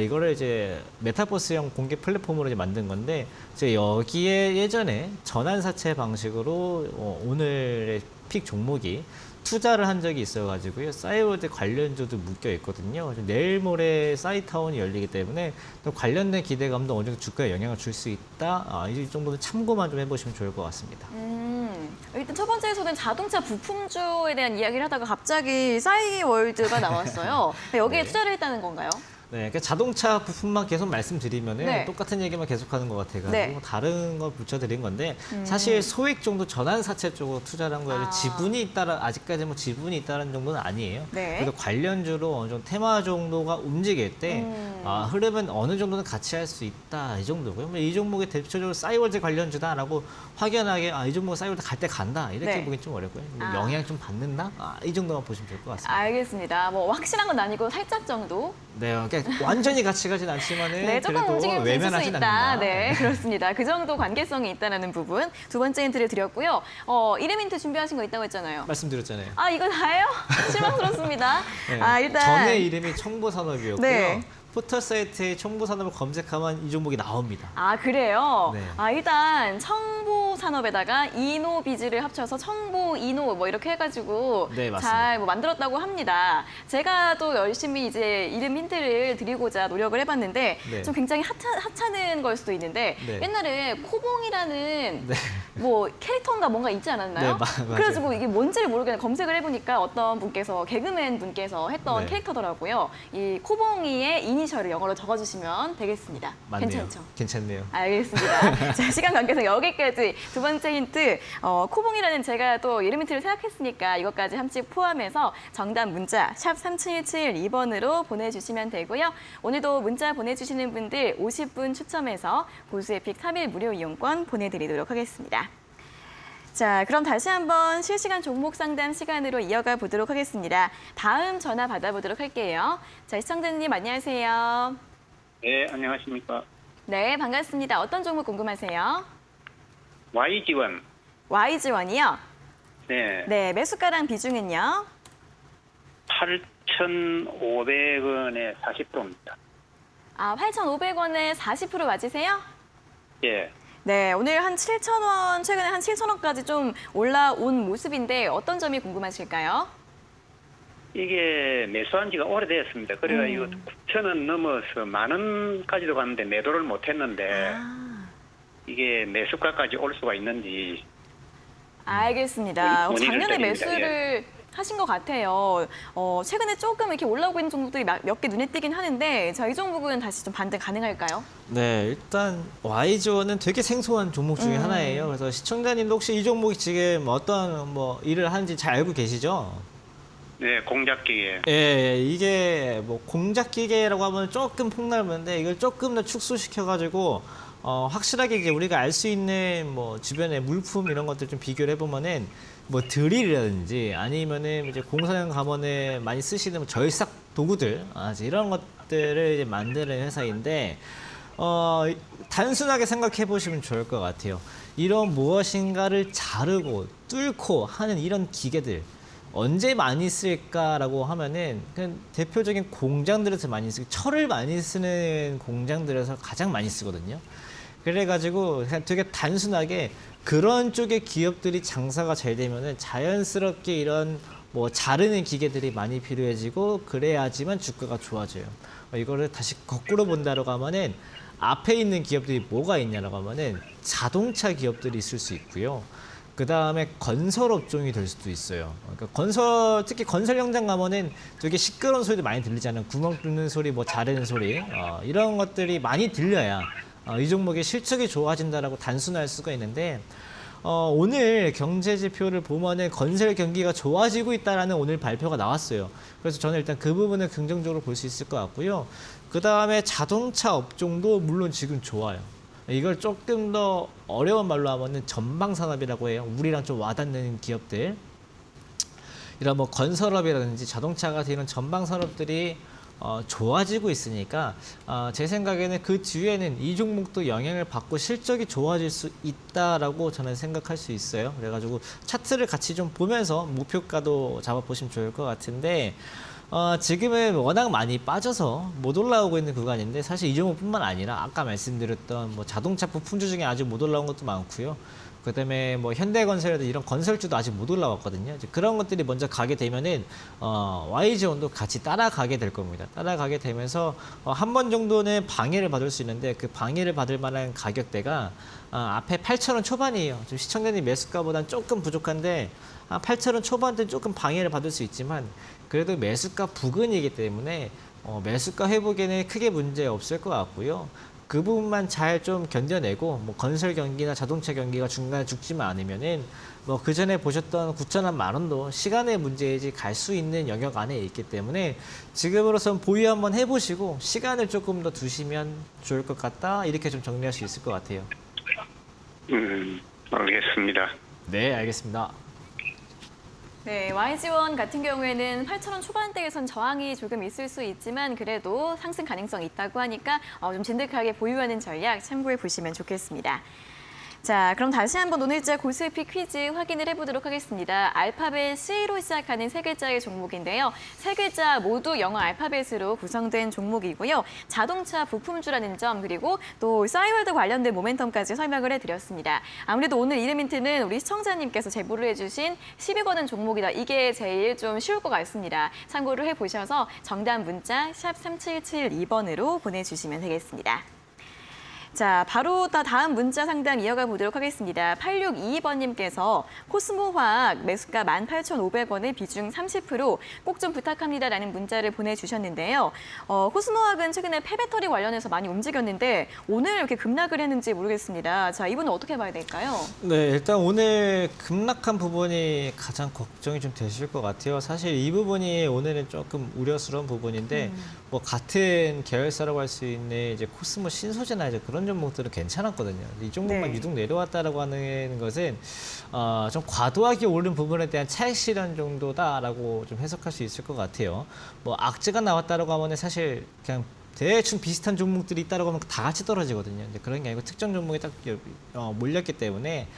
이거를 이제 메타버스형 공개 플랫폼으로 이제 만든 건데, 이제 여기에 예전에 전환사채 방식으로 오늘의 픽 종목이 투자를 한 적이 있어가지고요. 싸이월드 관련주도 묶여 있거든요. 내일 모레 싸이타운이 열리기 때문에 또 관련된 기대감도 어느 정도 주가에 영향을 줄 수 있다. 이 정도는 참고만 좀 해보시면 좋을 것 같습니다. 일단 첫 번째에서는 자동차 부품주에 대한 이야기를 하다가 갑자기 싸이월드가 나왔어요. 여기에 네. 투자를 했다는 건가요? 네, 그러니까 자동차 부품만 계속 말씀드리면은 네. 똑같은 얘기만 계속하는 것 같아가지고 네. 다른 걸 붙여드린 건데 사실 소액 정도 전환사채 쪽으로 투자를 한 거예요. 지분이 있다라 아직까지 뭐 지분이 있다는 정도는 아니에요. 네. 그래도 관련주로 어느 정도 테마 정도가 움직일 때 흐름은 어느 정도는 같이 할 수 있다 이 정도고요. 이 종목이 대표적으로 싸이월드 관련주다라고 확연하게 이 종목 싸이월드 갈 때 간다 이렇게 네. 보긴 좀 어렵고요. 영향 좀 받는다 이 정도만 보시면 될 것 같습니다. 알겠습니다. 뭐 확실한 건 아니고 살짝 정도. 네, 그러니까 완전히 같이 가진 않지만은 네, 조금 그래도 움직임이 있을 수 외면하진 있다. 않는다. 네, 그렇습니다. 그 정도 관계성이 있다는 부분. 두 번째 힌트를 드렸고요. 이름 힌트 준비하신 거 있다고 했잖아요. 말씀드렸잖아요. 이거 다예요? 실망스럽습니다. 네. 일단 전에 이름이 청보산업이었고요. 네. 포털사이트에 청보산업을 검색하면 이 종목이 나옵니다. 그래요? 네. 일단 청보산업에다가 이노비즈를 합쳐서 청보이노 뭐 이렇게 해가지고 네, 맞습니다. 잘 뭐 만들었다고 합니다. 제가 또 열심히 이제 이름 힌트를 드리고자 노력을 해봤는데 네. 좀 굉장히 하찮은 걸 수도 있는데 네. 옛날에 코봉이라는 네. 뭐 캐릭터인가 뭔가 있지 않았나요? 네, 맞아요. 그래가지고 이게 뭔지를 모르겠는데 검색을 해보니까 어떤 분께서 개그맨 분께서 했던 네. 캐릭터더라고요. 이 코봉이의 이니셜을 영어로 적어주시면 되겠습니다. 맞네요. 괜찮죠? 괜찮네요. 알겠습니다. 자, 시간 관계상 여기까지 두 번째 힌트. 코봉이라는 제가 또 이름 힌트를 생각했으니까 이것까지 함께 포함해서 정답 문자 샵 3772번으로 보내주시면 되고요. 오늘도 문자 보내주시는 분들 50분 추첨해서 고수의 픽 3일 무료 이용권 보내드리도록 하겠습니다. 자, 그럼 다시 한번 실시간 종목 상담 시간으로 이어가 보도록 하겠습니다. 다음 전화 받아보도록 할게요. 자, 시청자님 안녕하세요. 네, 안녕하십니까. 네, 반갑습니다. 어떤 종목 궁금하세요? Y지원. Y지원이요? 네. 네, 매수가랑 비중은요? 8,500원에 40%입니다. 8,500원에 40% 맞으세요? 예. 네, 오늘 한 7,000원, 최근에 한 7,000원까지 좀 올라온 모습인데 어떤 점이 궁금하실까요? 이게 매수한 지가 오래됐습니다. 그래가 이거 9,000원 넘어서 10,000원까지도 갔는데 매도를 못 했는데 이게 매수가까지 올 수가 있는지. 알겠습니다. 문의를 작년에 드립니다. 매수를 하신 것 같아요. 최근에 조금 이렇게 올라오고 있는 종목들이 몇 개 눈에 띄긴 하는데 자, 이 종목은 다시 좀 반등 가능할까요? 네, 일단 Y지원은 되게 생소한 종목 중에 하나예요. 그래서 시청자님도 혹시 이 종목이 지금 어떤 뭐 일을 하는지 잘 알고 계시죠? 네, 공작기계. 예, 이게 뭐 공작기계라고 하면 조금 폭넓은데 이걸 조금 더 축소시켜가지고 확실하게 이제 우리가 알 수 있는 뭐 주변의 물품 이런 것들 좀 비교를 해보면은 뭐 드릴이라든지 아니면은 이제 공사용 감원에 많이 쓰시는 뭐 절삭 도구들 이제 이런 것들을 이제 만드는 회사인데 단순하게 생각해 보시면 좋을 것 같아요. 이런 무엇인가를 자르고 뚫고 하는 이런 기계들 언제 많이 쓸까라고 하면은 그냥 대표적인 공장들에서 많이 쓰고 철을 많이 쓰는 공장들에서 가장 많이 쓰거든요. 그래가지고 그냥 되게 단순하게 그런 쪽의 기업들이 장사가 잘 되면은 자연스럽게 이런 뭐 자르는 기계들이 많이 필요해지고 그래야지만 주가가 좋아져요. 이거를 다시 거꾸로 본다고 하면은 앞에 있는 기업들이 뭐가 있냐라고 하면은 자동차 기업들이 있을 수 있고요. 그 다음에 건설 업종이 될 수도 있어요. 그러니까 특히 건설 현장 가면은 되게 시끄러운 소리도 많이 들리잖아요. 구멍 뚫는 소리, 뭐 자르는 소리, 이런 것들이 많이 들려야 이 종목의 실적이 좋아진다라고 단순할 수가 있는데, 오늘 경제 지표를 보면은 건설 경기가 좋아지고 있다라는 오늘 발표가 나왔어요. 그래서 저는 일단 그 부분을 긍정적으로 볼 수 있을 것 같고요. 그 다음에 자동차 업종도 물론 지금 좋아요. 이걸 조금 더 어려운 말로 하면은 전방 산업이라고 해요. 우리랑 좀 와닿는 기업들. 이런 뭐 건설업이라든지 자동차 같은 이런 전방 산업들이 좋아지고 있으니까 제 생각에는 그 뒤에는 이 종목도 영향을 받고 실적이 좋아질 수 있다라고 저는 생각할 수 있어요. 그래가지고 차트를 같이 좀 보면서 목표가도 잡아보시면 좋을 것 같은데, 지금은 워낙 많이 빠져서 못 올라오고 있는 구간인데, 사실 이 종목뿐만 아니라 아까 말씀드렸던 뭐 자동차 부품주 중에 아직 못 올라온 것도 많고요. 그다음에 뭐 현대건설이라든지 이런 건설주도 아직 못 올라왔거든요. 이제 그런 것들이 먼저 가게 되면은 YG원도 같이 따라가게 될 겁니다. 따라가게 되면서 한 번 정도는 방해를 받을 수 있는데, 그 방해를 받을 만한 가격대가 앞에 8,000원 초반이에요. 좀 시청자님 매수가보다는 조금 부족한데 8,000원 초반대 조금 방해를 받을 수 있지만, 그래도 매수가 부근이기 때문에 매수가 회복에는 크게 문제 없을 것 같고요. 그 부분만 잘 좀 견뎌내고, 뭐 건설 경기나 자동차 경기가 중간에 죽지만 않으면은 뭐 그 전에 보셨던 9,000만 원도 시간의 문제이지 갈 수 있는 영역 안에 있기 때문에 지금으로선 보유 한번 해보시고 시간을 조금 더 두시면 좋을 것 같다, 이렇게 좀 정리할 수 있을 것 같아요. 알겠습니다. 네, 알겠습니다. 네, YG원 같은 경우에는 8,000원 초반대에선 저항이 조금 있을 수 있지만 그래도 상승 가능성이 있다고 하니까 좀 진득하게 보유하는 전략 참고해 보시면 좋겠습니다. 자, 그럼 다시 한번 오늘자 고스피 퀴즈 확인을 해보도록 하겠습니다. 알파벳 C로 시작하는 세 글자의 종목인데요. 세 글자 모두 영어 알파벳으로 구성된 종목이고요. 자동차 부품주라는 점, 그리고 또 싸이월드 관련된 모멘텀까지 설명을 해드렸습니다. 아무래도 오늘 이름 힌트는 우리 시청자님께서 제보를 해주신 10위 종목이다. 이게 제일 좀 쉬울 것 같습니다. 참고를 해보셔서 정답 문자 샵 3772번으로 보내주시면 되겠습니다. 자, 바로 다음 문자 상담 이어가 보도록 하겠습니다. 8622번님께서 코스모화학 매수가 18,500원에 비중 30% 꼭 좀 부탁합니다라는 문자를 보내주셨는데요. 코스모화학은 최근에 폐배터리 관련해서 많이 움직였는데 오늘 이렇게 급락을 했는지 모르겠습니다. 자, 이분은 어떻게 봐야 될까요? 네, 일단 오늘 급락한 부분이 가장 걱정이 좀 되실 것 같아요. 사실 이 부분이 오늘은 조금 우려스러운 부분인데, 뭐 같은 계열사라고 할 수 있는 이제 코스모 신소재나 이제 그런 종목들은 괜찮았거든요. 이 종목만 네. 유독 내려왔다라고 하는 것은 좀 과도하게 오른 부분에 대한 차익 실현 정도다라고 좀 해석할 수 있을 것 같아요. 뭐 악재가 나왔다라고 하면 사실 그냥 대충 비슷한 종목들이 있다라고 하면 다 같이 떨어지거든요. 근데 그런 게 아니고 특정 종목이 딱 몰렸기 때문에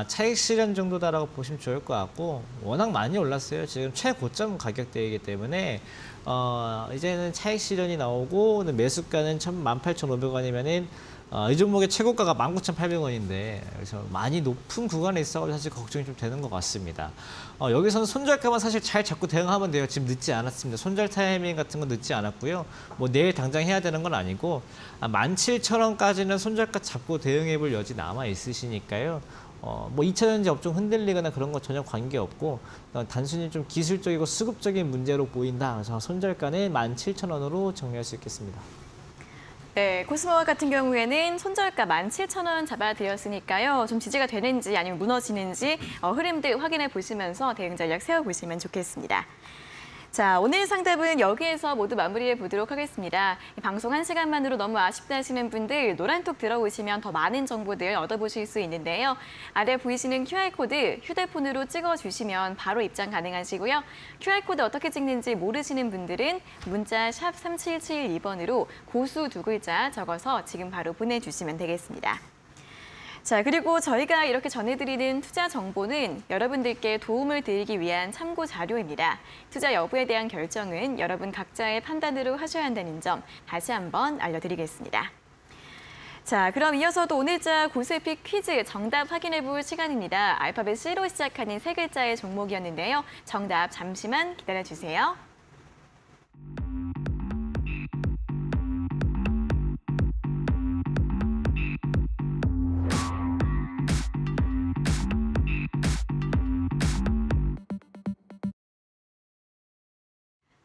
차익 실현 정도다라고 보시면 좋을 것 같고, 워낙 많이 올랐어요. 지금 최고점 가격대이기 때문에 이제는 차익 실현이 나오고 매수가는 18,500원이면은 이 종목의 최고가가 19,800원인데 그래서 많이 높은 구간에 있어서 사실 걱정이 좀 되는 것 같습니다. 여기서는 손절가만 사실 잘 잡고 대응하면 돼요. 지금 늦지 않았습니다. 손절 타이밍 같은 건 늦지 않았고요. 뭐 내일 당장 해야 되는 건 아니고 17,000원까지는 손절가 잡고 대응해 볼 여지 남아 있으시니까요. 뭐 2차전지 업종 흔들리거나 그런 거 전혀 관계없고 단순히 좀 기술적이고 수급적인 문제로 보인다. 그래서 손절가는 17,000원으로 정리할 수 있겠습니다. 네, 코스모화 같은 경우에는 손절가 17,000원 잡아드렸으니까요. 좀 지지가 되는지 아니면 무너지는지 흐름들 확인해 보시면서 대응 전략 세워보시면 좋겠습니다. 자, 오늘 상담은 여기에서 모두 마무리해 보도록 하겠습니다. 방송 1시간만으로 너무 아쉽다 하시는 분들 노란톡 들어오시면 더 많은 정보들 얻어보실 수 있는데요. 아래 보이시는 QR코드 휴대폰으로 찍어주시면 바로 입장 가능하시고요. QR코드 어떻게 찍는지 모르시는 분들은 문자 샵 3772번으로 고수 2글자 적어서 지금 바로 보내주시면 되겠습니다. 자, 그리고 저희가 이렇게 전해드리는 투자 정보는 여러분들께 도움을 드리기 위한 참고 자료입니다. 투자 여부에 대한 결정은 여러분 각자의 판단으로 하셔야 한다는 점 다시 한번 알려드리겠습니다. 자, 그럼 이어서도 오늘자 고스피 퀴즈 정답 확인해 볼 시간입니다. 알파벳 C로 시작하는 세 글자의 종목이었는데요. 정답 잠시만 기다려주세요.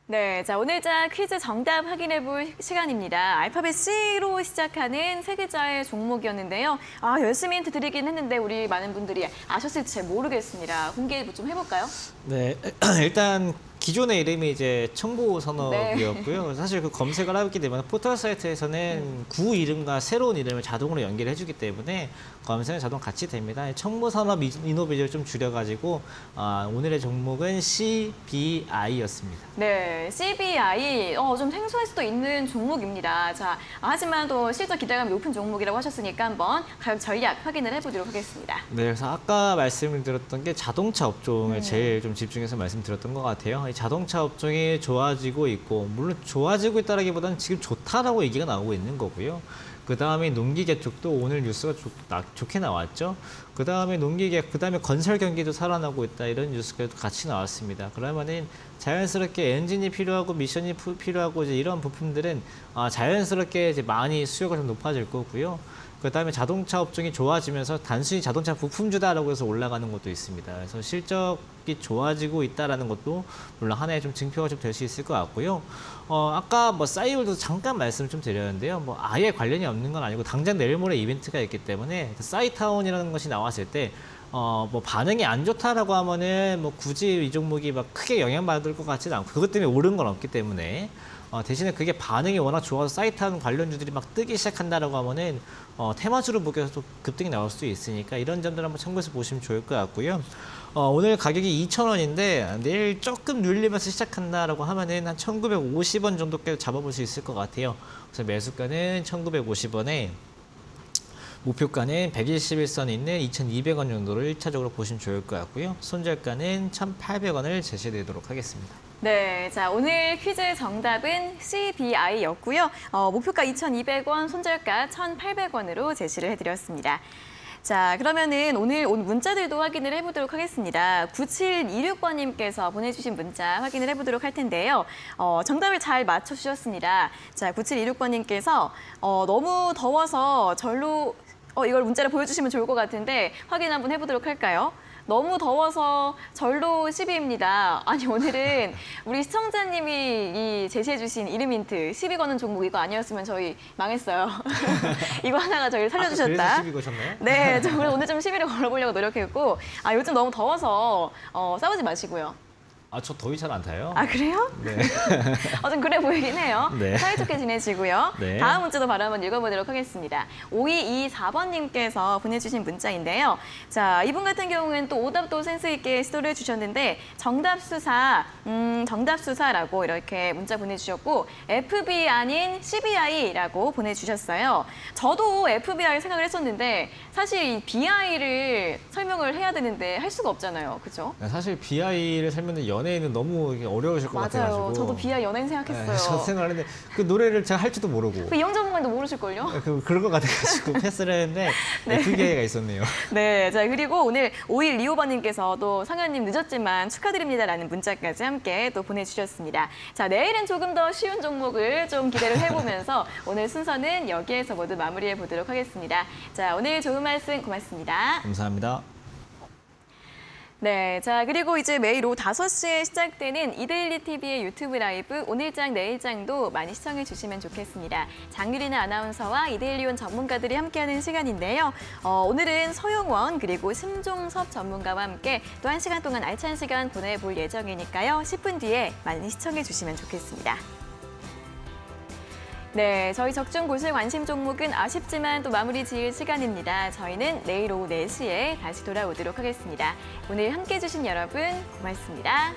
네, 자 오늘자 퀴즈 정답 확인해 볼 시간입니다. 알파벳 C로 시작하는 세 글자의 종목이었는데요. 열심히 힌트 드리긴 했는데 우리 많은 분들이 아셨을지 잘 모르겠습니다. 공개 좀 해볼까요? 네, 일단 기존의 이름이 이제 청보산업이었고요. 사실 그 검색을 하기 때문에 포털 사이트에서는 구 이름과 새로운 이름을 자동으로 연결해주기 때문에 검색은 자동 같이 됩니다. 청보산업 이노베이션을 좀 줄여가지고 오늘의 종목은 CBI였습니다. 네, CBI 좀 생소할 수도 있는 종목입니다. 자, 하지만 또 실적 기대감이 높은 종목이라고 하셨으니까 한번 가격 전략 확인을 해보도록 하겠습니다. 네, 그래서 아까 말씀을 드렸던 게 자동차 업종을 제일 좀 집중해서 말씀드렸던 것 같아요. 이 자동차 업종이 좋아지고 있고, 물론 좋아지고 있다라기보다는 지금 좋다라고 얘기가 나오고 있는 거고요. 그 다음에 농기계 쪽도 오늘 뉴스가 좋게 나왔죠. 그 다음에 농기계, 그 다음에 건설 경기도 살아나고 있다 이런 뉴스가 같이 나왔습니다. 그러면은 자연스럽게 엔진이 필요하고 미션이 필요하고 이제 이런 부품들은 자연스럽게 이제 많이 수요가 좀 높아질 거고요. 그 다음에 자동차 업종이 좋아지면서 단순히 자동차 부품주다라고 해서 올라가는 것도 있습니다. 그래서 실적이 좋아지고 있다라는 것도 물론 하나의 좀 증표가 좀 될 수 있을 것 같고요. 아까 뭐 싸이월도 잠깐 말씀 좀 드렸는데요. 뭐 아예 관련이 없는 건 아니고 당장 내일 모레 이벤트가 있기 때문에 싸이타운이라는 것이 나왔을 때 뭐 반응이 안 좋다라고 하면은 뭐 굳이 이 종목이 막 크게 영향받을 것 같지는 않고 그것 때문에 오른 건 없기 때문에 대신에 그게 반응이 워낙 좋아서 사이트하는 관련주들이 막 뜨기 시작한다라고 하면은 테마주로 묶여서 또 급등이 나올 수도 있으니까 이런 점들 한번 참고해서 보시면 좋을 것 같고요. 오늘 가격이 2,000원인데 내일 조금 눌리면서 시작한다라고 하면은 한 1,950원 정도까지 잡아볼 수 있을 것 같아요. 그래서 매수가는 1,950원에 목표가는 121선 있는 2,200원 정도를 1차적으로 보시면 좋을 것 같고요. 손절가는 1,800원을 제시드리도록 하겠습니다. 네, 자 오늘 퀴즈 정답은 CBI였고요. 목표가 2,200원, 손절가 1,800원으로 제시를 해드렸습니다. 자, 그러면은 오늘 온 문자들도 확인을 해보도록 하겠습니다. 9726번님께서 보내주신 문자 확인을 해보도록 할 텐데요. 정답을 잘 맞춰주셨습니다. 자, 9726번님께서 너무 더워서 절로 이걸 문자로 보여주시면 좋을 것 같은데 확인 한번 해보도록 할까요? 너무 더워서 절로 10위입니다. 아니 오늘은 우리 시청자님이 이 제시해주신 이름 힌트 10위 거는 종목 이거 아니었으면 저희 망했어요. 이거 하나가 저희를 살려주셨다. 그래서 10위 거셨나요? 네, 저 오늘 좀 10위를 걸어보려고 노력했고 요즘 너무 더워서 싸우지 마시고요. 저 더위 잘 안 타요. 그래요? 네. 좀 그래 보이긴 해요. 네. 사이좋게 지내시고요. 네. 다음 문자도 바로 한번 읽어보도록 하겠습니다. 5224번님께서 보내주신 문자인데요. 자, 이분 같은 경우는 또 오답도 센스 있게 시도를 해주셨는데 정답수사라고 이렇게 문자 보내주셨고 FB 아닌 CBI라고 보내주셨어요. 저도 FBI 생각을 했었는데 사실 이 BI를 설명을 해야 되는데 할 수가 없잖아요. 그죠? 사실 BI를 설명하는 연예인은 너무 어려우실 것 같아가지고. 맞아요. 저도 BI 연예인 생각했어요. 네, 저 생각했는데 그 노래를 제가 할 줄도 모르고. 그 이영 전문가도 모르실걸요? 그럴 것 같아가지고 패스를 했는데 네. FBI가 있었네요. 네, 자 그리고 오늘 5125번님께서 또 상현님 늦었지만 축하드립니다라는 문자까지 함께 또 보내주셨습니다. 자 내일은 조금 더 쉬운 종목을 좀 기대를 해보면서 오늘 순서는 여기에서 모두 마무리해 보도록 하겠습니다. 자 오늘 좋은 말씀 고맙습니다. 감사합니다. 네, 자 그리고 이제 매일 오후 5시에 시작되는 이데일리 TV의 유튜브 라이브 오늘장 내일장도 많이 시청해 주시면 좋겠습니다. 장유리나 아나운서와 이데일리온 전문가들이 함께하는 시간인데요. 오늘은 서용원 그리고 심종섭 전문가와 함께 또 1시간 동안 알찬 시간 보내볼 예정이니까요. 10분 뒤에 많이 시청해 주시면 좋겠습니다. 네, 저희 적중 고실 관심 종목은 아쉽지만 또 마무리 지을 시간입니다. 저희는 내일 오후 4시에 다시 돌아오도록 하겠습니다. 오늘 함께해 주신 여러분 고맙습니다.